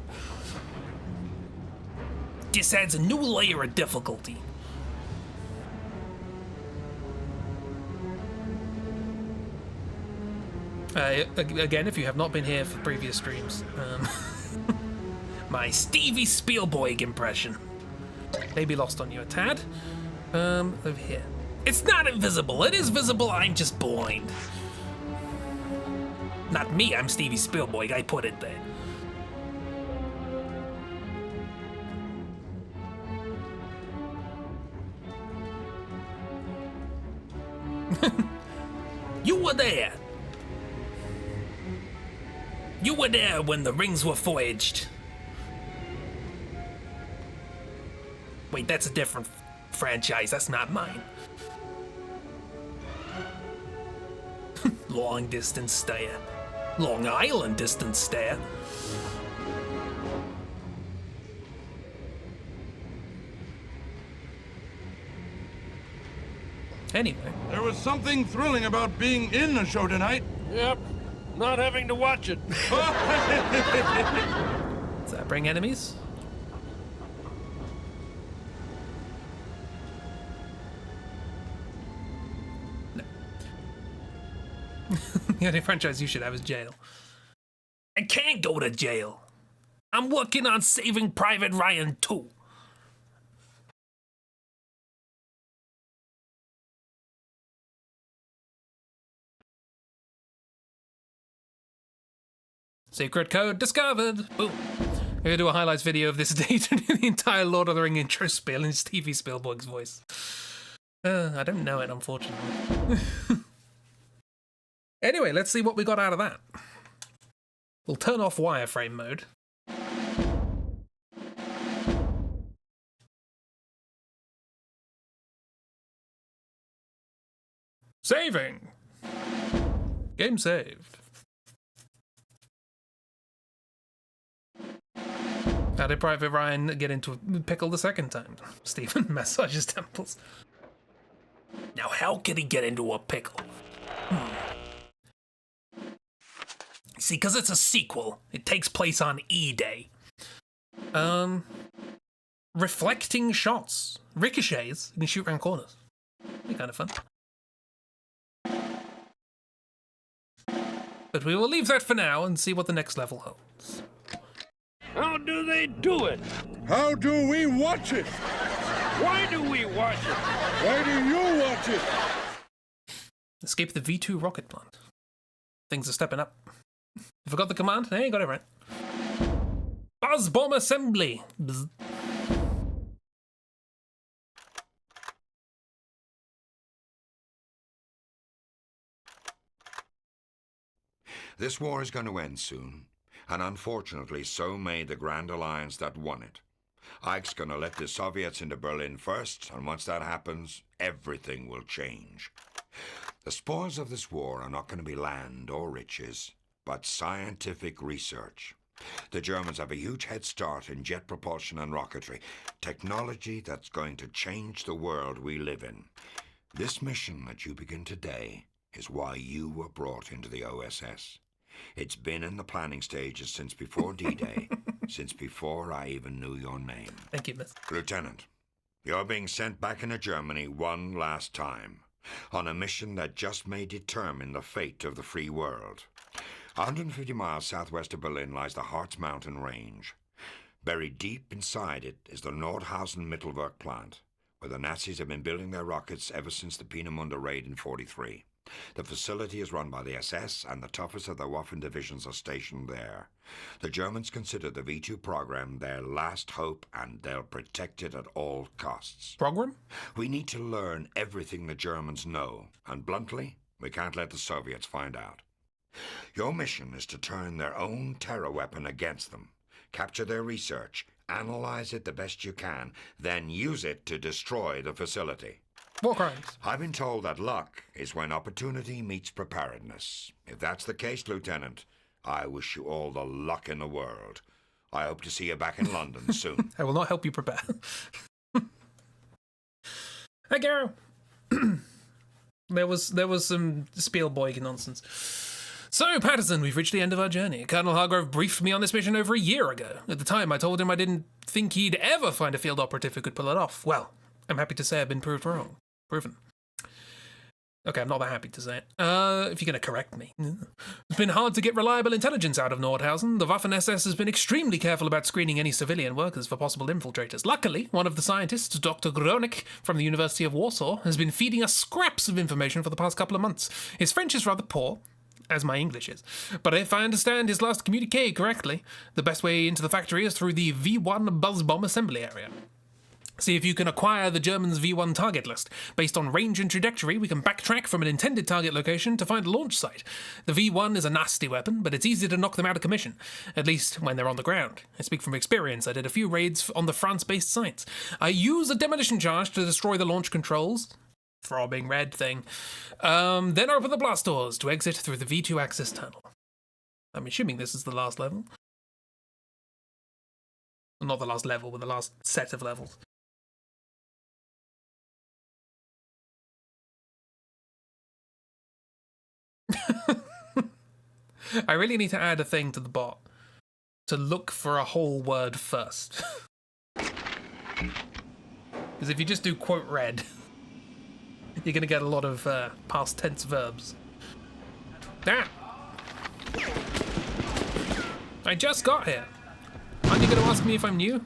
This adds a new layer of difficulty. Again, if you have not been here for previous streams, my Stevie Spielberg impression. Maybe lost on you a tad. Over here. It's not invisible. It is visible. I'm just blind. Not me. I'm Stevie Spielberg. I put it there. You were there. You were there when the rings were forged. Wait, that's a different franchise. That's not mine. Long distance stare. Long Island distance stare. Anyway. There was something thrilling about being in the show tonight. Yep. Not having to watch it. Does that bring enemies? No. The only franchise you should have is jail. I can't go to jail. I'm working on Saving Private Ryan 2. Secret code discovered. Boom. I'm gonna do a highlights video of this day to do the entire Lord of the Ring intro spiel in Stevie Spielberg's voice. I don't know it, unfortunately. Anyway, let's see what we got out of that. We'll turn off wireframe mode. Saving. Game saved. How did Private Ryan get into a pickle the second time? Stephen massages temples. Now, how could he get into a pickle? See, because it's a sequel. It takes place on E-Day. Reflecting shots. Ricochets. You can shoot around corners. Be kind of fun. But we will leave that for now and see what the next level holds. How do they do it? How do we watch it? Why do we watch it? Why do you watch it? Escape the V2 rocket plant. Things are stepping up. You forgot the command? Hey, you got it right. Buzz bomb assembly. Bzz. This war is going to end soon, and unfortunately so may the Grand Alliance that won it. Ike's going to let the Soviets into Berlin first, and once that happens, everything will change. The spoils of this war are not going to be land or riches, but scientific research. The Germans have a huge head start in jet propulsion and rocketry, technology that's going to change the world we live in. This mission that you begin today is why you were brought into the OSS. It's been in the planning stages since before D-Day, since before I even knew your name. Thank you, miss. Lieutenant, you're being sent back into Germany one last time, on a mission that just may determine the fate of the free world. 150 miles southwest of Berlin lies the Harz Mountain Range. Buried deep inside it is the Nordhausen Mittelwerk plant, where the Nazis have been building their rockets ever since the Peenemünde raid in '43. The facility is run by the SS, and the toughest of the Waffen divisions are stationed there. The Germans consider the V2 program their last hope, and they'll protect it at all costs. Program? We need to learn everything the Germans know, and bluntly, we can't let the Soviets find out. Your mission is to turn their own terror weapon against them, capture their research, analyze it the best you can, then use it to destroy the facility. War crimes. I've been told that luck is when opportunity meets preparedness. If that's the case, Lieutenant, I wish you all the luck in the world. I hope to see you back in London soon. I will not help you prepare. Hi, Garo. There was some Spielberg nonsense. So, Patterson, we've reached the end of our journey. Colonel Hargrove briefed me on this mission over a year ago. At the time, I told him I didn't think he'd ever find a field operative who could pull it off. Well, I'm happy to say I've been proved wrong. Proven. Okay, I'm not that happy to say it. If you're going to correct me. It's been hard to get reliable intelligence out of Nordhausen. The Waffen-SS has been extremely careful about screening any civilian workers for possible infiltrators. Luckily, one of the scientists, Dr. Gronik, from the University of Warsaw, has been feeding us scraps of information for the past couple of months. His French is rather poor, as my English is. But if I understand his last communique correctly, the best way into the factory is through the V1 buzz bomb assembly area. See if you can acquire the Germans' V1 target list. Based on range and trajectory, we can backtrack from an intended target location to find a launch site. The V1 is a nasty weapon, but it's easy to knock them out of commission, at least when they're on the ground. I speak from experience. I did a few raids on the France-based sites. I use a demolition charge to destroy the launch controls. Throbbing red thing. Then open the blast doors to exit through the V2 access tunnel. I'm assuming this is the last level. Well, not the last level, but the last set of levels. I really need to add a thing to the bot to look for a whole word first. Because if you just do quote red, you're going to get a lot of past tense verbs. Ah! I just got here. Aren't you going to ask me if I'm new?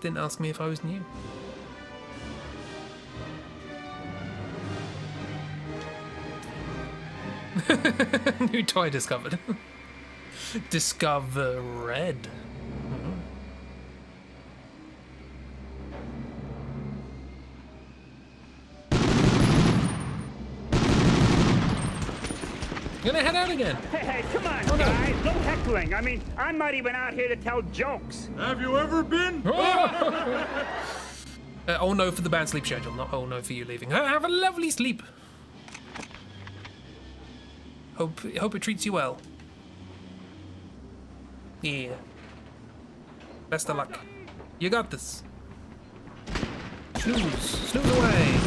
Didn't ask me if I was new. New toy discovered. Discovered. Gonna head out again. Hey, come on, guys. No heckling. I mean, I'm not even out here to tell jokes. Have you ever been? Oh no for the bad sleep schedule, not oh no for you leaving. Have a lovely sleep. Hope it treats you well. Yeah. Best of luck. You got this. Snooze away.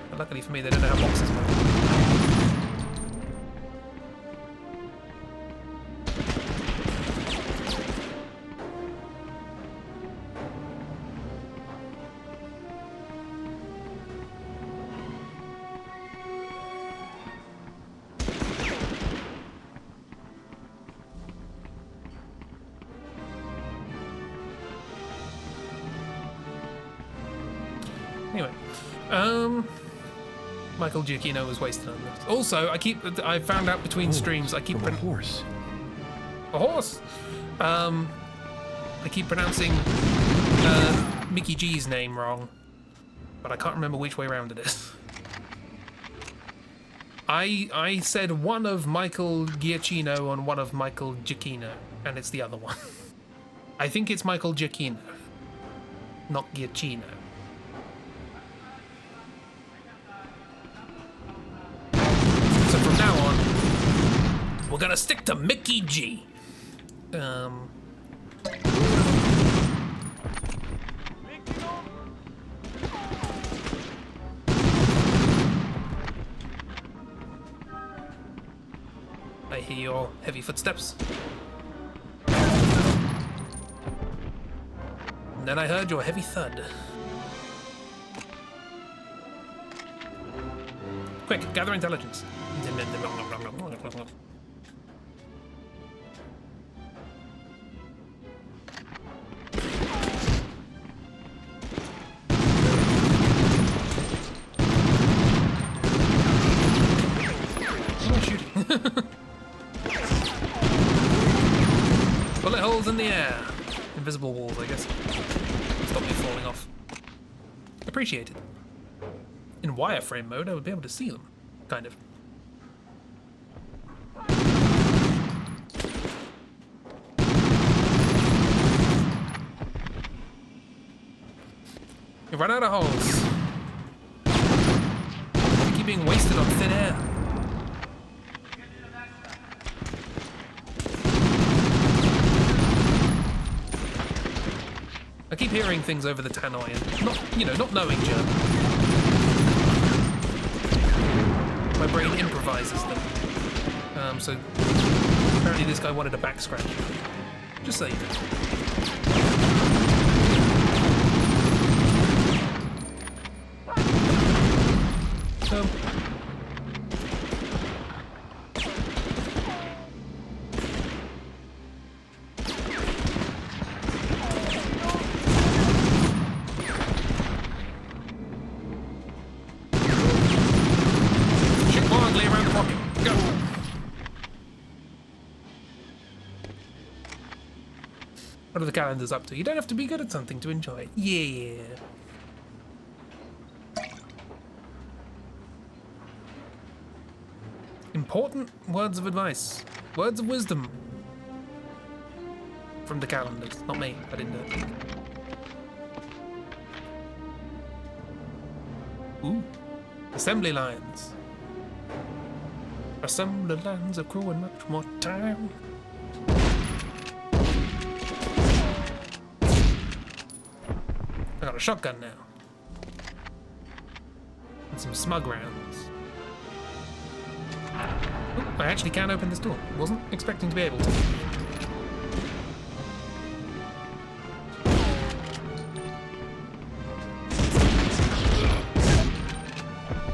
But luckily for me, they don't have boxes. Anyway, Michael Giacchino was wasted on this. Also, I found out between streams, I keep a horse. A horse. I keep pronouncing Mickey G's name wrong, but I can't remember which way around it is. I said one of Michael Giacchino and one of Michael Giacchino, and it's the other one. I think it's Michael Giacchino, not Giacchino. So from now on, we're gonna stick to Mickey G. I hear your heavy footsteps. And then I heard your heavy thud. Quick, gather intelligence. Bullet holes in the air. Invisible walls, I guess. Stop me falling off. Appreciated. In wireframe mode, I would be able to see them. Kind of. You run out of holes. You keep being wasted on thin air. keep hearing things over the tannoy and not knowing German. My brain improvises them. So apparently this guy wanted a back scratch. Just so you know. What are the calendars up to? You don't have to be good at something to enjoy it. Yeah. Important words of advice. Words of wisdom. From the calendars. Not me. I didn't do it. Ooh. Assembly lines. Assembly lines are growing much more time. I got a shotgun now. And some smug rounds. Ooh, I actually can open this door. Wasn't expecting to be able to.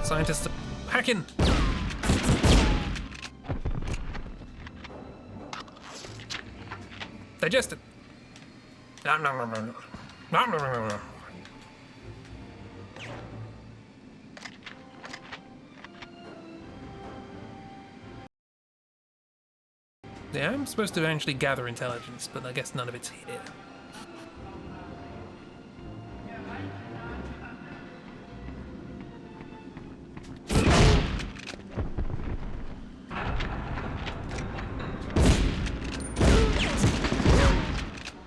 Scientists are hacking. Digested. Nom nom nom nom nom. Nom nom nom nom. Yeah, I'm supposed to eventually gather intelligence, but I guess none of it's here.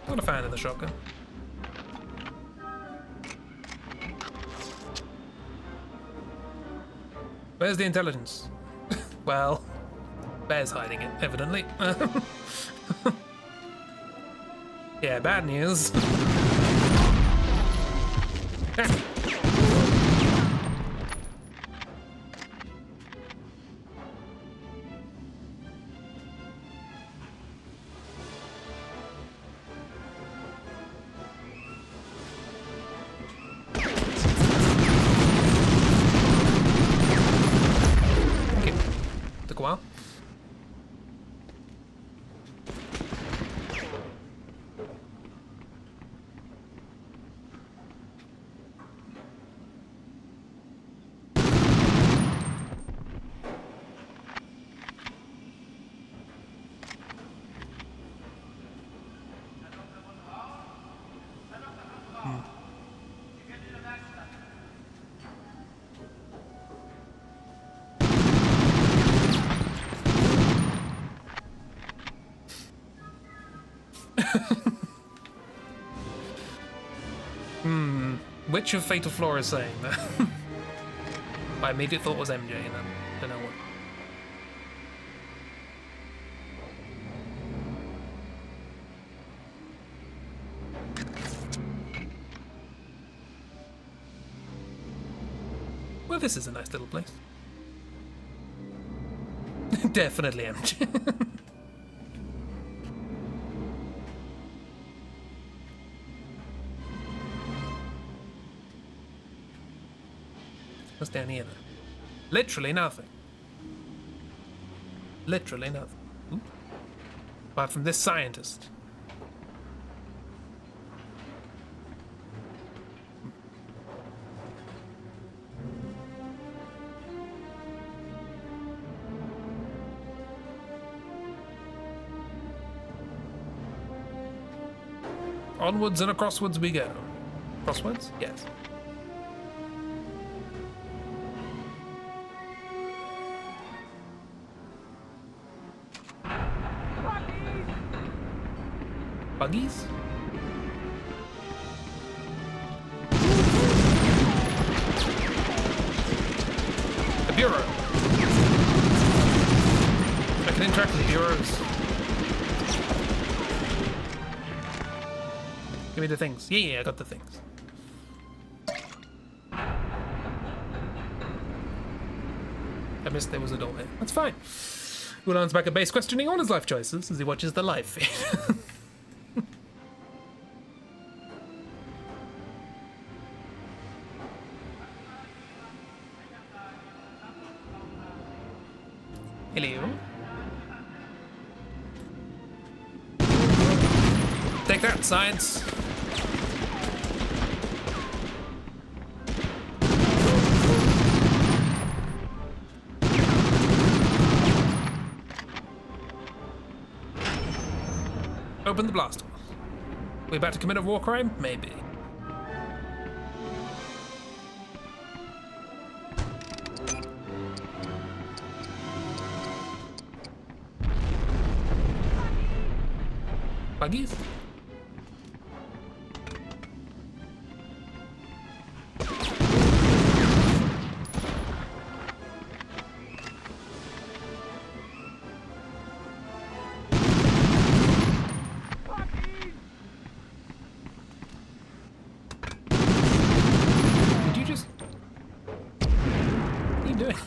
Not a fan of the shotgun. Where's the intelligence? Well, Bear's hiding it, evidently. Yeah, bad news. Okay, took a while. Which of Fatal Flora is saying that? My immediate thought was MJ, and I don't know what. Well, this is a nice little place. Definitely MJ. What's down here, though? Literally nothing. Literally nothing. Ooh. Apart from this scientist. Onwards and acrosswards we go. Crosswards? Yes. Buggies? The Bureau. I can interact with the bureaus. Give me the things. Yeah, I got the things. I missed there was a door here. That's fine. Ulan's back at base questioning all his life choices as he watches the live feed. Hello. Take that, science. Open the blast door. We about to commit a war crime? Maybe. Buggies? Did you just... What are you doing? I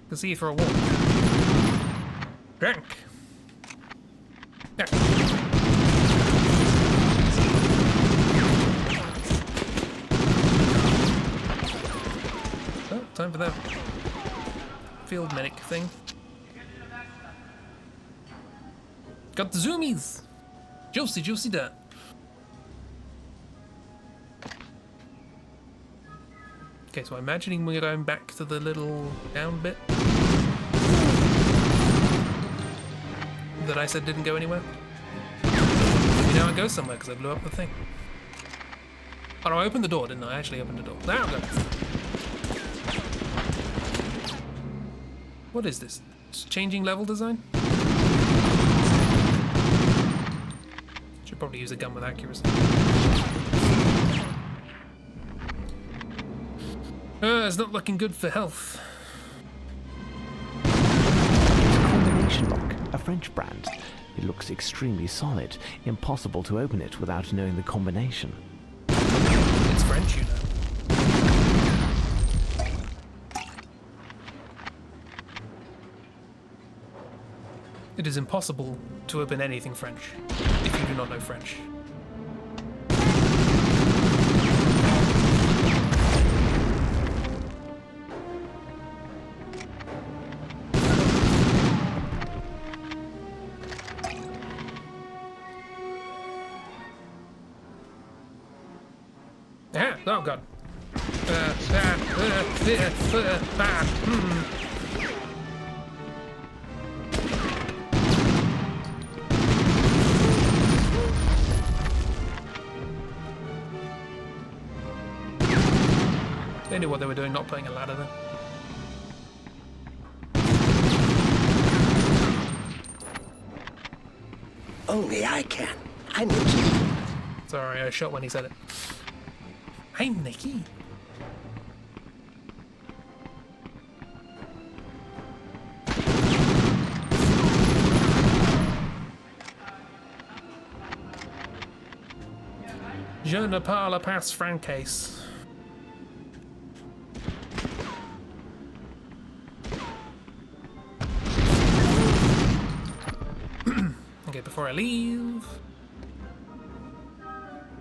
can see you for a walk. Drink. Yeah. Oh, time for that field medic thing. Got the zoomies! Juicy that. Okay, so I'm imagining we're going back to the little down bit that I said didn't go anywhere. You know, it goes somewhere because I blew up the thing. Oh no, I opened the door, didn't I? I actually opened the door. Now I'm going. What is this? It's changing level design? Should probably use a gun with accuracy. It's not looking good for health. Combination lock, a French brand. It looks extremely solid. Impossible to open it without knowing the combination. It's French, you know. It is impossible to open anything French if you do not know French. Ah, oh god. They knew what they were doing, not putting a ladder there. Only I can. I'm Nicky. Sorry, I shot when he said it. I'm Nicky. Je ne parle pas français. Okay, before I leave,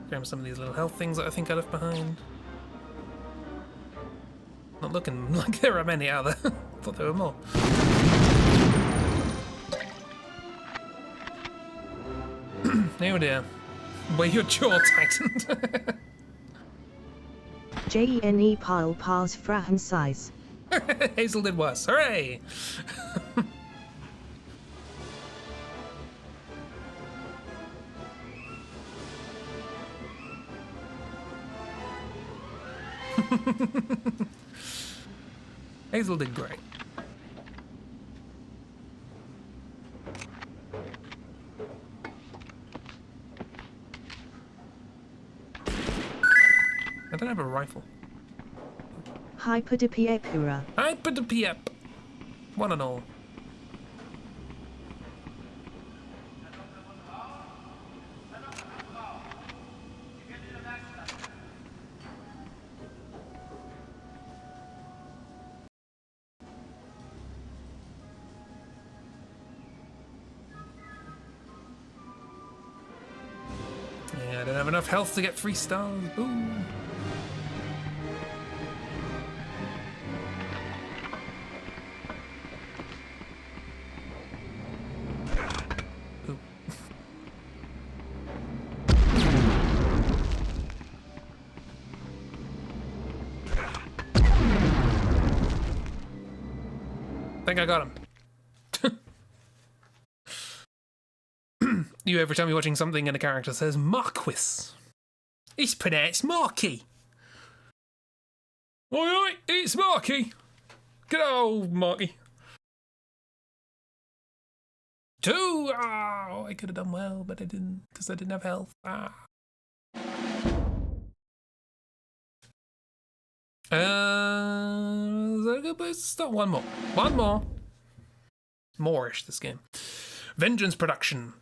grab some of these little health things that I think I left behind. Not looking like there are many out there. Thought there were more. Oh dear. Where your jaw tightened. JENE pile pars frahan size. Hazel did worse. Hooray! Hazel did great. I don't have a rifle. Hyperdipiepura. Hyperdipiep. One and all. I don't have enough health to get 3 stars. Boom. I think I got him. You every time you're watching something and a character says Marquis. It's pronounced Marky. Oi, it's Marky. Good old Marky. 2! Oh, I could have done well, but I didn't, because I didn't have health. Is that a good place to start? One more. One more. More-ish, this game. Vengeance Production.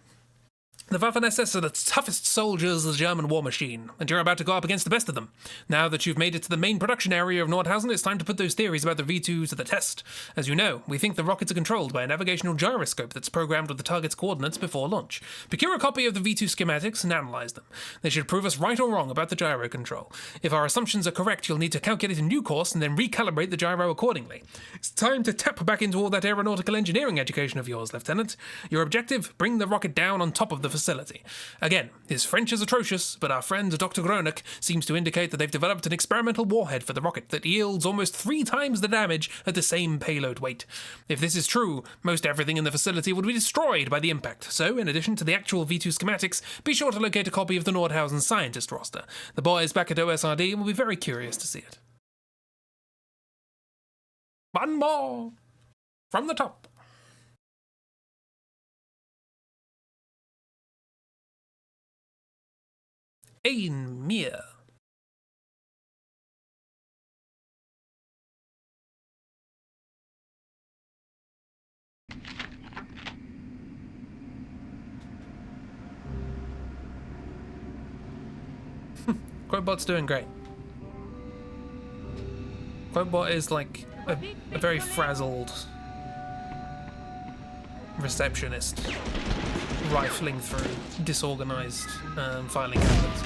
The Waffen-SS are the toughest soldiers of the German war machine, and you're about to go up against the best of them. Now that you've made it to the main production area of Nordhausen, it's time to put those theories about the V2 to the test. As you know, we think the rockets are controlled by a navigational gyroscope that's programmed with the target's coordinates before launch. Procure a copy of the V2 schematics and analyze them. They should prove us right or wrong about the gyro control. If our assumptions are correct, you'll need to calculate a new course and then recalibrate the gyro accordingly. It's time to tap back into all that aeronautical engineering education of yours, Lieutenant. Your objective? Bring the rocket down on top of the facility. Again, his French is atrocious, but our friend Dr. Gronek seems to indicate that they've developed an experimental warhead for the rocket that yields almost 3 times the damage at the same payload weight. If this is true, most everything in the facility would be destroyed by the impact, so in addition to the actual V2 schematics, be sure to locate a copy of the Nordhausen scientist roster. The boys back at OSRD will be very curious to see it. One more! From the top. Ein mir. Quotebot's doing great. Quotebot is like a very frazzled receptionist rifling through disorganized filing cabinets.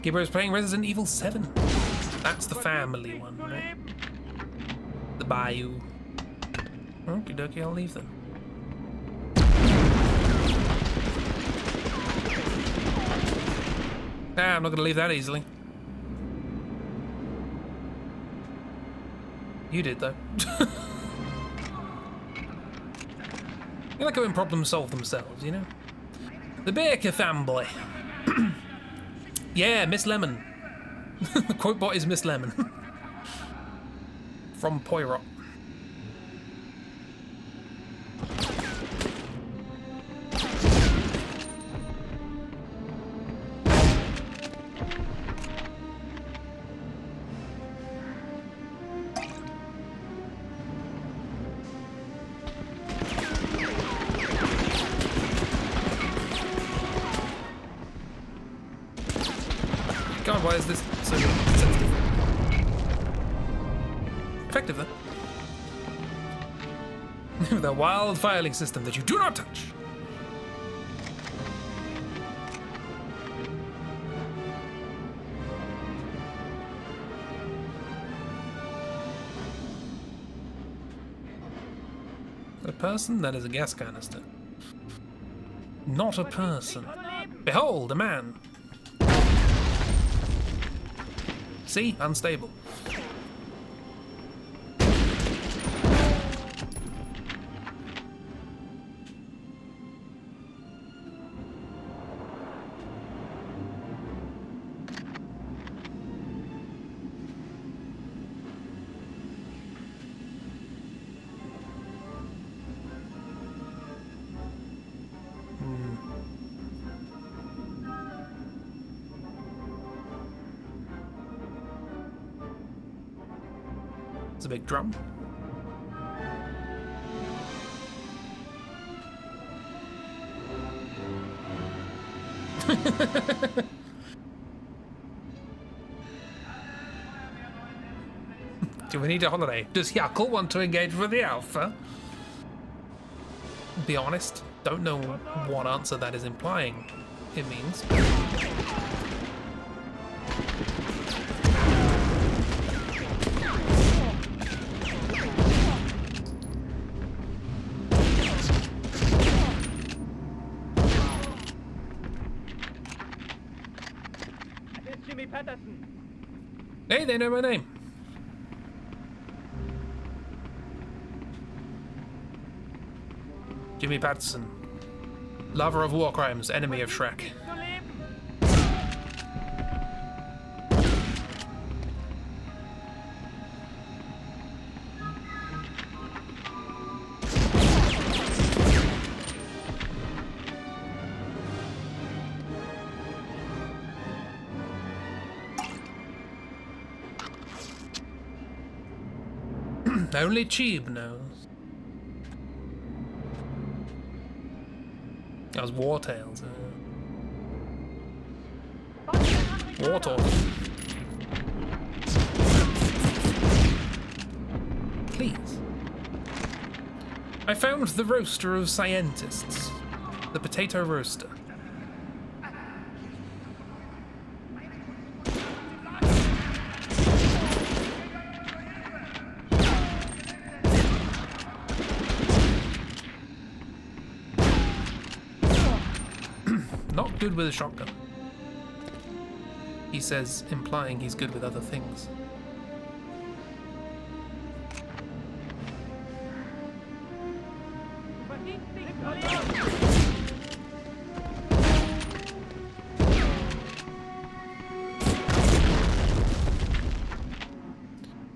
Gibber's playing Resident Evil 7. That's the family one, right? The Bayou. Okie dokie, I'll leave them. I'm not gonna leave that easily. You did, though. You like it when problems solve themselves, you know? The Baker family. Yeah, Miss Lemon. The Quotebot is Miss Lemon. From Poirot. God, why is this so sensitive? Effective, though. With a wild filing system that you do not touch. A person? That is a gas canister. Not a person. Behold, a man. See? Unstable. It's a big drum. Do we need a holiday? Does Yackle want to engage with the Alpha? Be honest, don't know what answer that is implying it means. Hey, they know my name. Jimmy Patterson. Lover of war crimes, enemy of Shrek. Only Cheeb knows. That was War Tales. War Tales. Please. I found the roaster of scientists. The potato roaster. Not good with a shotgun. He says, implying he's good with other things.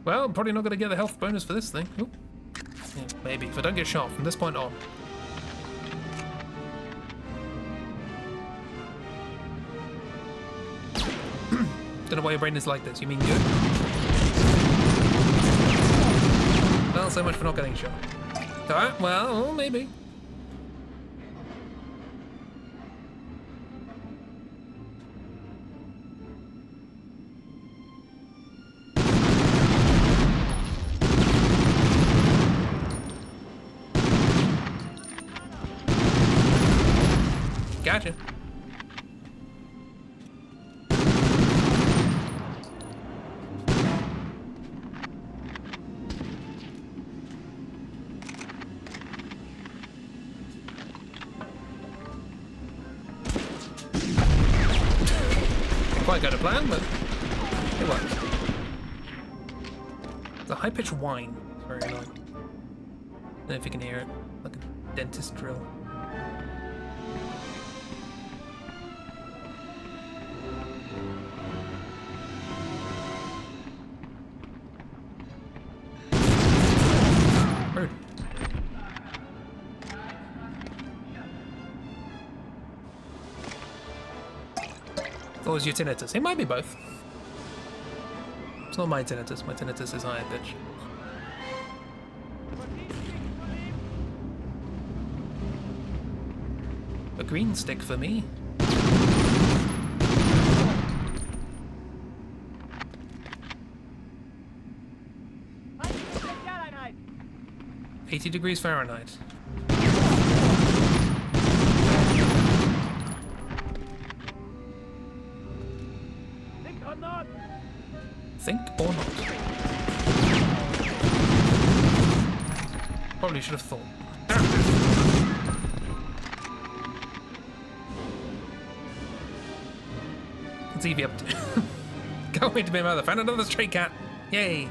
Well, I'm probably not going to get the health bonus for this thing. Ooh. Yeah, maybe, if I don't get shot from this point on. Don't know why your brain is like this. You mean good? Well, so much for not getting shot. Alright, well, maybe. Gotcha. Quite got a plan, but it works. It's a high-pitched whine. It's very annoying. I don't know if you can hear it, like a dentist drill. Rude. Or is your tinnitus? It might be both. It's not my tinnitus. My tinnitus is higher pitch. A green stick for me. $80°F. Think or not? Probably should have thought. What's Evie up to? Can't wait to be a mother. Found another stray cat. Yay!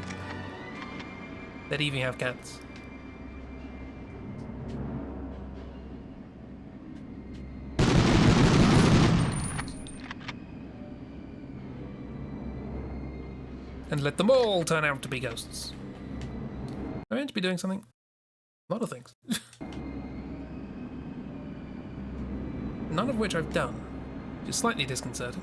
Let Evie have cats. And let them all turn out to be ghosts. I'm meant to be doing something. A lot of things. None of which I've done. Which is slightly disconcerting.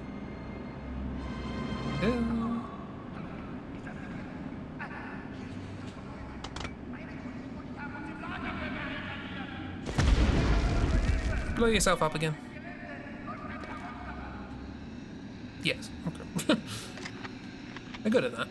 Blow yourself up again. Yes, okay. They're good at that.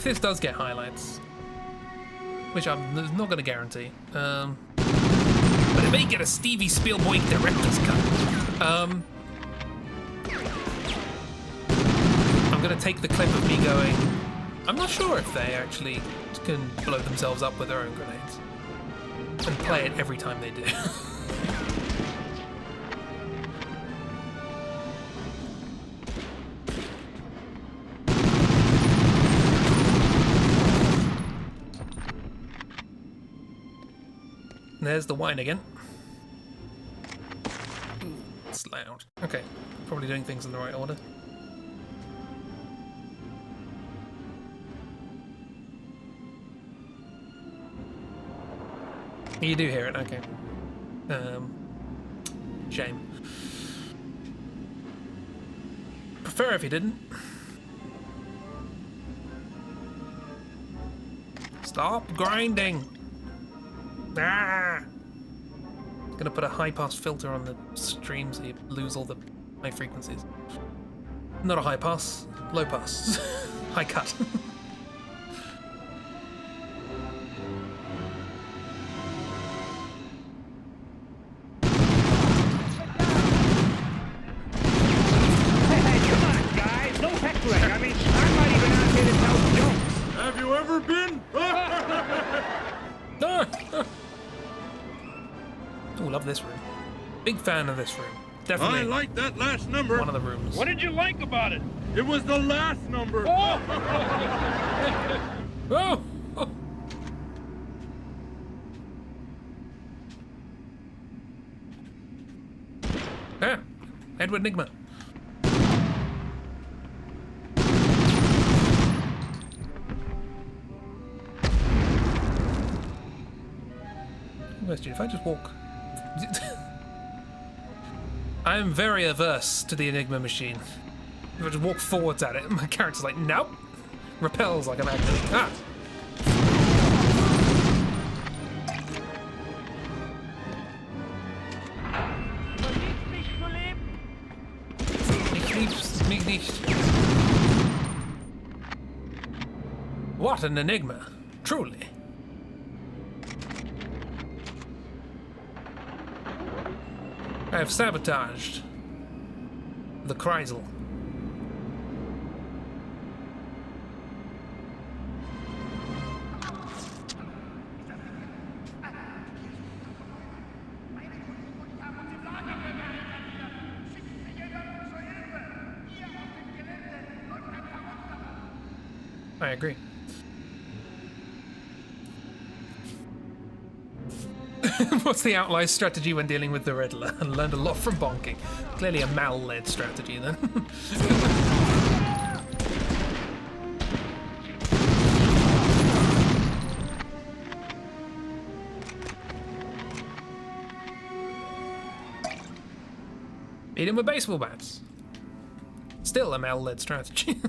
this does get highlights, which I'm not going to guarantee, but it may get a Stevie Spielberg director's cut. I'm going to take the clip of me going, I'm not sure if they actually can blow themselves up with their own grenades, and play it every time they do. There's the wine again. Ooh, it's loud. Okay, probably doing things in the right order. You do hear it, okay. Shame. Prefer if you didn't. Stop grinding! Ah! Gonna put a high pass filter on the stream so you lose all the high frequencies. Not a high pass, low pass. High cut. Hey, come on, guys. No heckling. I mean, I'm not even out here to tell jokes. Have you ever been? Oh, love this room. Big fan of this room. Definitely. I like that last number. One of the rooms. What did you like about it? It was the last number. Oh! Oh! Oh. Ah, Edward Nigma. Where's Jude? If I just walk. I am very averse to the Enigma machine. If I just walk forwards at it, my character's like, nope. Repels like a magnet. Ah! Mich nicht. What an enigma, truly. I have sabotaged the Kreisel. I agree. What's the outlier strategy when dealing with the Riddler? I learned a lot from bonking. Clearly a Mal-led strategy then. Beat him with baseball bats. Still a Mal-led strategy.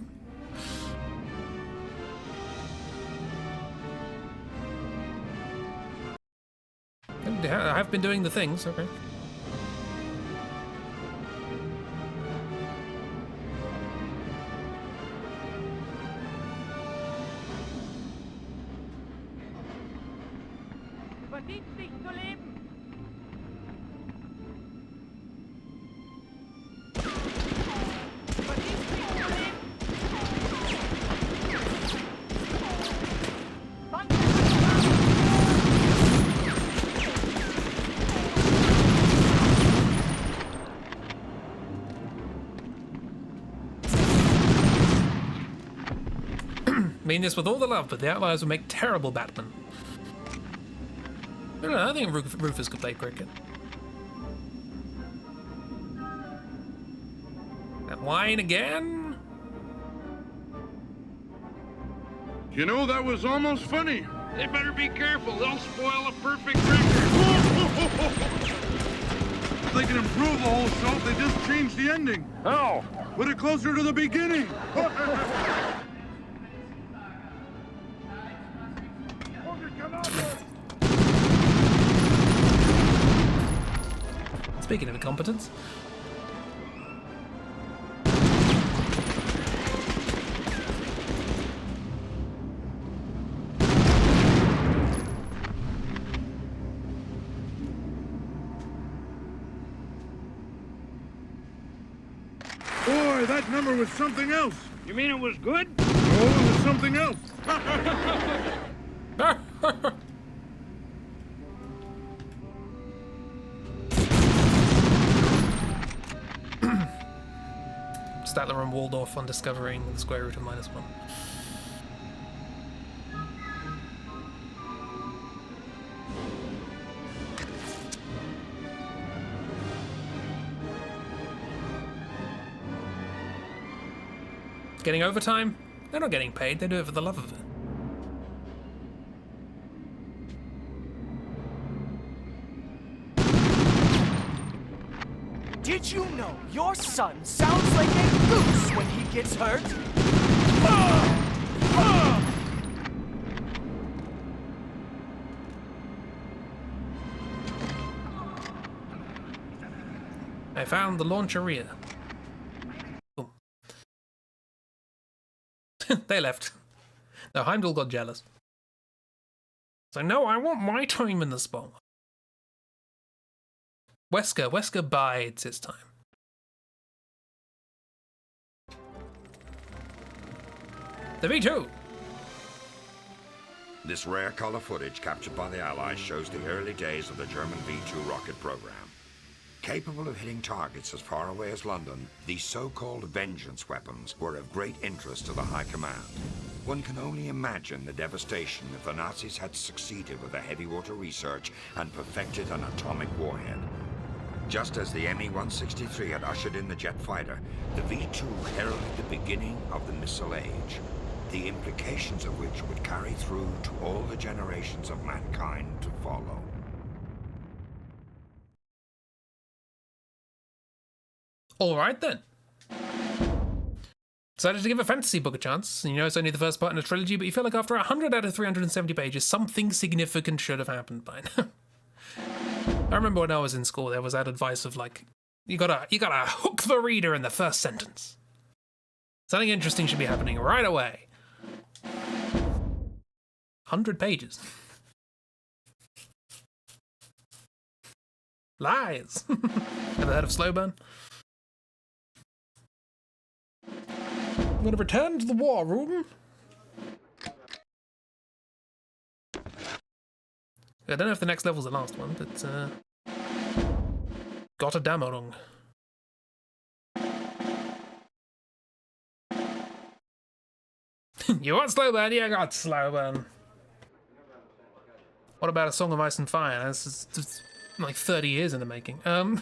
I have been doing the things, okay. I mean this with all the love, but the Outliers would make terrible Batman. I don't know, I think Rufus could play cricket. That wine again? You know, that was almost funny. They better be careful. They'll spoil a perfect record. If they can improve the whole show, if they just change the ending. How? Put it closer to the beginning. Speaking of incompetence. Why, that number was something else. You mean it was good? No, it was something else. Statler and Waldorf on discovering the square root of -1. Getting overtime? They're not getting paid, they do it for the love of it. Did you know your son sounds like a goose when he gets hurt? I found the launcheria. Boom. They left. No, Heimdall got jealous. So no, I want my time in the spotlight. Wesker bides its time. The V2! This rare color footage captured by the Allies shows the early days of the German V2 rocket program. Capable of hitting targets as far away as London, these so-called vengeance weapons were of great interest to the High Command. One can only imagine the devastation if the Nazis had succeeded with their heavy water research and perfected an atomic warhead. Just as the Me-163 had ushered in the jet fighter, the V2 heralded the beginning of the missile age, the implications of which would carry through to all the generations of mankind to follow. All right then. Decided to give a fantasy book a chance. You know, it's only the first part in a trilogy, but you feel like after 100 out of 370 pages, something significant should have happened by now. I remember when I was in school, there was that advice of like, you gotta hook the reader in the first sentence. Something interesting should be happening right away. 100 pages. Lies. Ever heard of slow burn? I'm gonna return to the war room. I don't know if the next level's the last one, but got a Dammerung. You want slow burn? Yeah, I got slow burn. What about A Song of Ice and Fire? This is like 30 years in the making. That's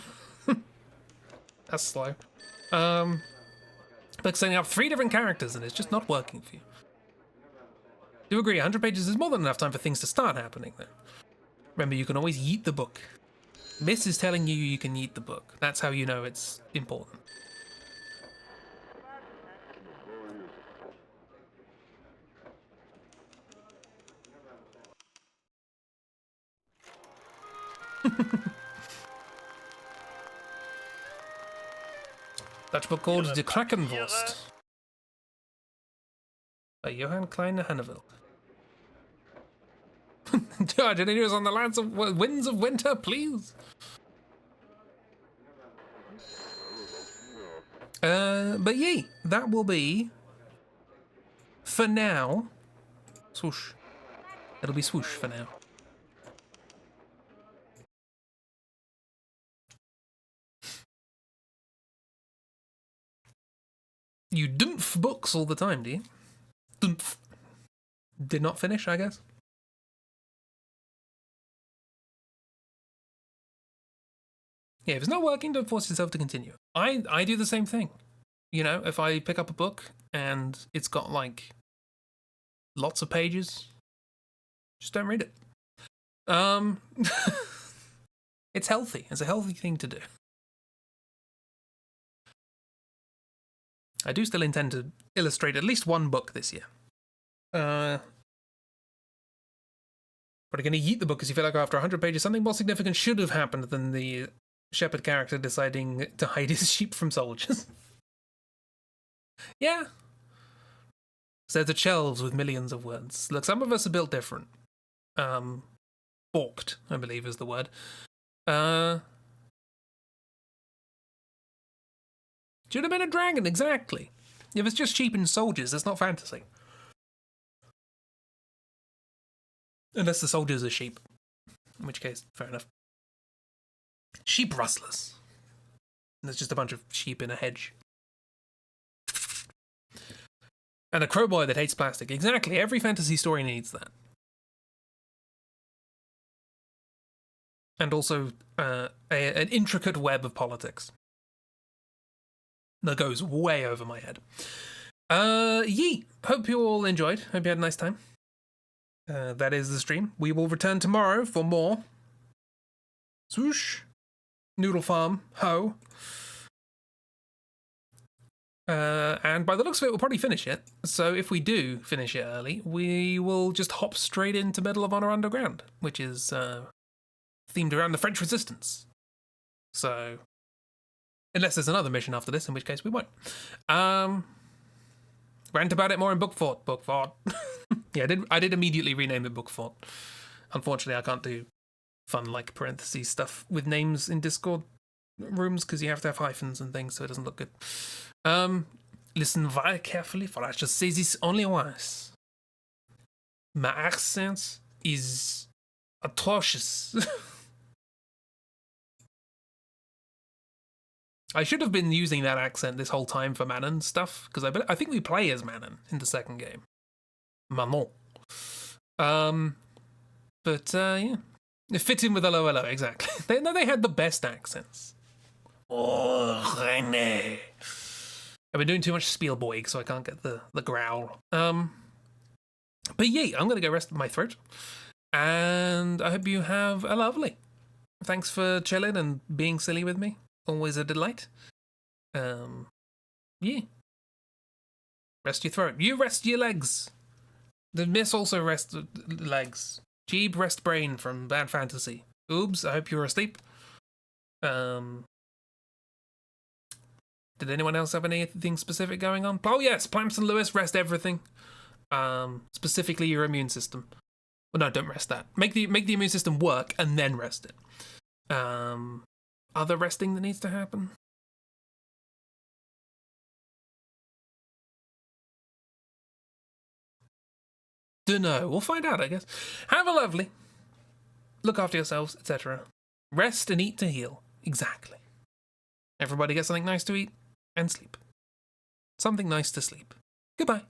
slow. Like setting up 3 different characters and it's just not working for you. Do agree, 100 pages is more than enough time for things to start happening though. Remember, you can always yeet the book. Miss is telling you can yeet the book. That's how you know it's important. Dutch book called De Krakenwurst by Johann Kleine Hanneveld. George, any news on the winds of winter, please? But yeah, that will be, for now, swoosh. It'll be swoosh for now. You dumph books all the time, do you? Dumph. Did not finish, I guess. Yeah, if it's not working, don't force yourself to continue. I do the same thing. You know, if I pick up a book and it's got like lots of pages, just don't read it. It's healthy. It's a healthy thing to do. I do still intend to illustrate at least one book this year. But I'm going to yeet the book because you feel like after 100 pages, something more significant should have happened than the shepherd character deciding to hide his sheep from soldiers. Yeah. So the shelves with millions of words. Look, some of us are built different. Balked, I believe is the word. Should have been a dragon, exactly. If it's just sheep and soldiers, that's not fantasy. Unless the soldiers are sheep. In which case, fair enough. Sheep rustlers. And there's just a bunch of sheep in a hedge. And a crowboy that hates plastic. Exactly, every fantasy story needs that. And also an intricate web of politics. That goes way over my head. Yee! Hope you all enjoyed. Hope you had a nice time. That is the stream. We will return tomorrow for more. Swoosh. Noodle Farm. Ho. And by the looks of it, we'll probably finish it. So if we do finish it early, we will just hop straight into Medal of Honor Underground, which is themed around the French Resistance. So, unless there's another mission after this, in which case we won't. Rant about it more in Book Fort. Book Fort. Yeah, I did immediately rename it Book Fort. Unfortunately, I can't do fun, like, parentheses stuff with names in Discord rooms, because you have to have hyphens and things, so it doesn't look good. Listen very carefully, for I shall say this only once. My accent is atrocious. I should have been using that accent this whole time for Manon stuff, because I think we play as Manon in the second game. Manon. But yeah. It fits in with hello, hello, exactly. They had the best accents. Oh, René. I've been doing too much Spielberg, so I can't get the growl. But yeah, I'm going to go rest my throat. And I hope you have a lovely. Thanks for chilling and being silly with me. Always a delight. Yeah. Rest your throat. You rest your legs. The miss also rest legs. Jeeb, rest brain from Bad Fantasy. Oops, I hope you're asleep. Did anyone else have anything specific going on? Oh yes, Plamps and Lewis, rest everything. Specifically your immune system. Well, no, don't rest that. Make the immune system work and then rest it. Other resting that needs to happen? Dunno. We'll find out, I guess. Have a lovely. Look after yourselves, etc. Rest and eat to heal. Exactly. Everybody get something nice to eat and sleep. Something nice to sleep. Goodbye.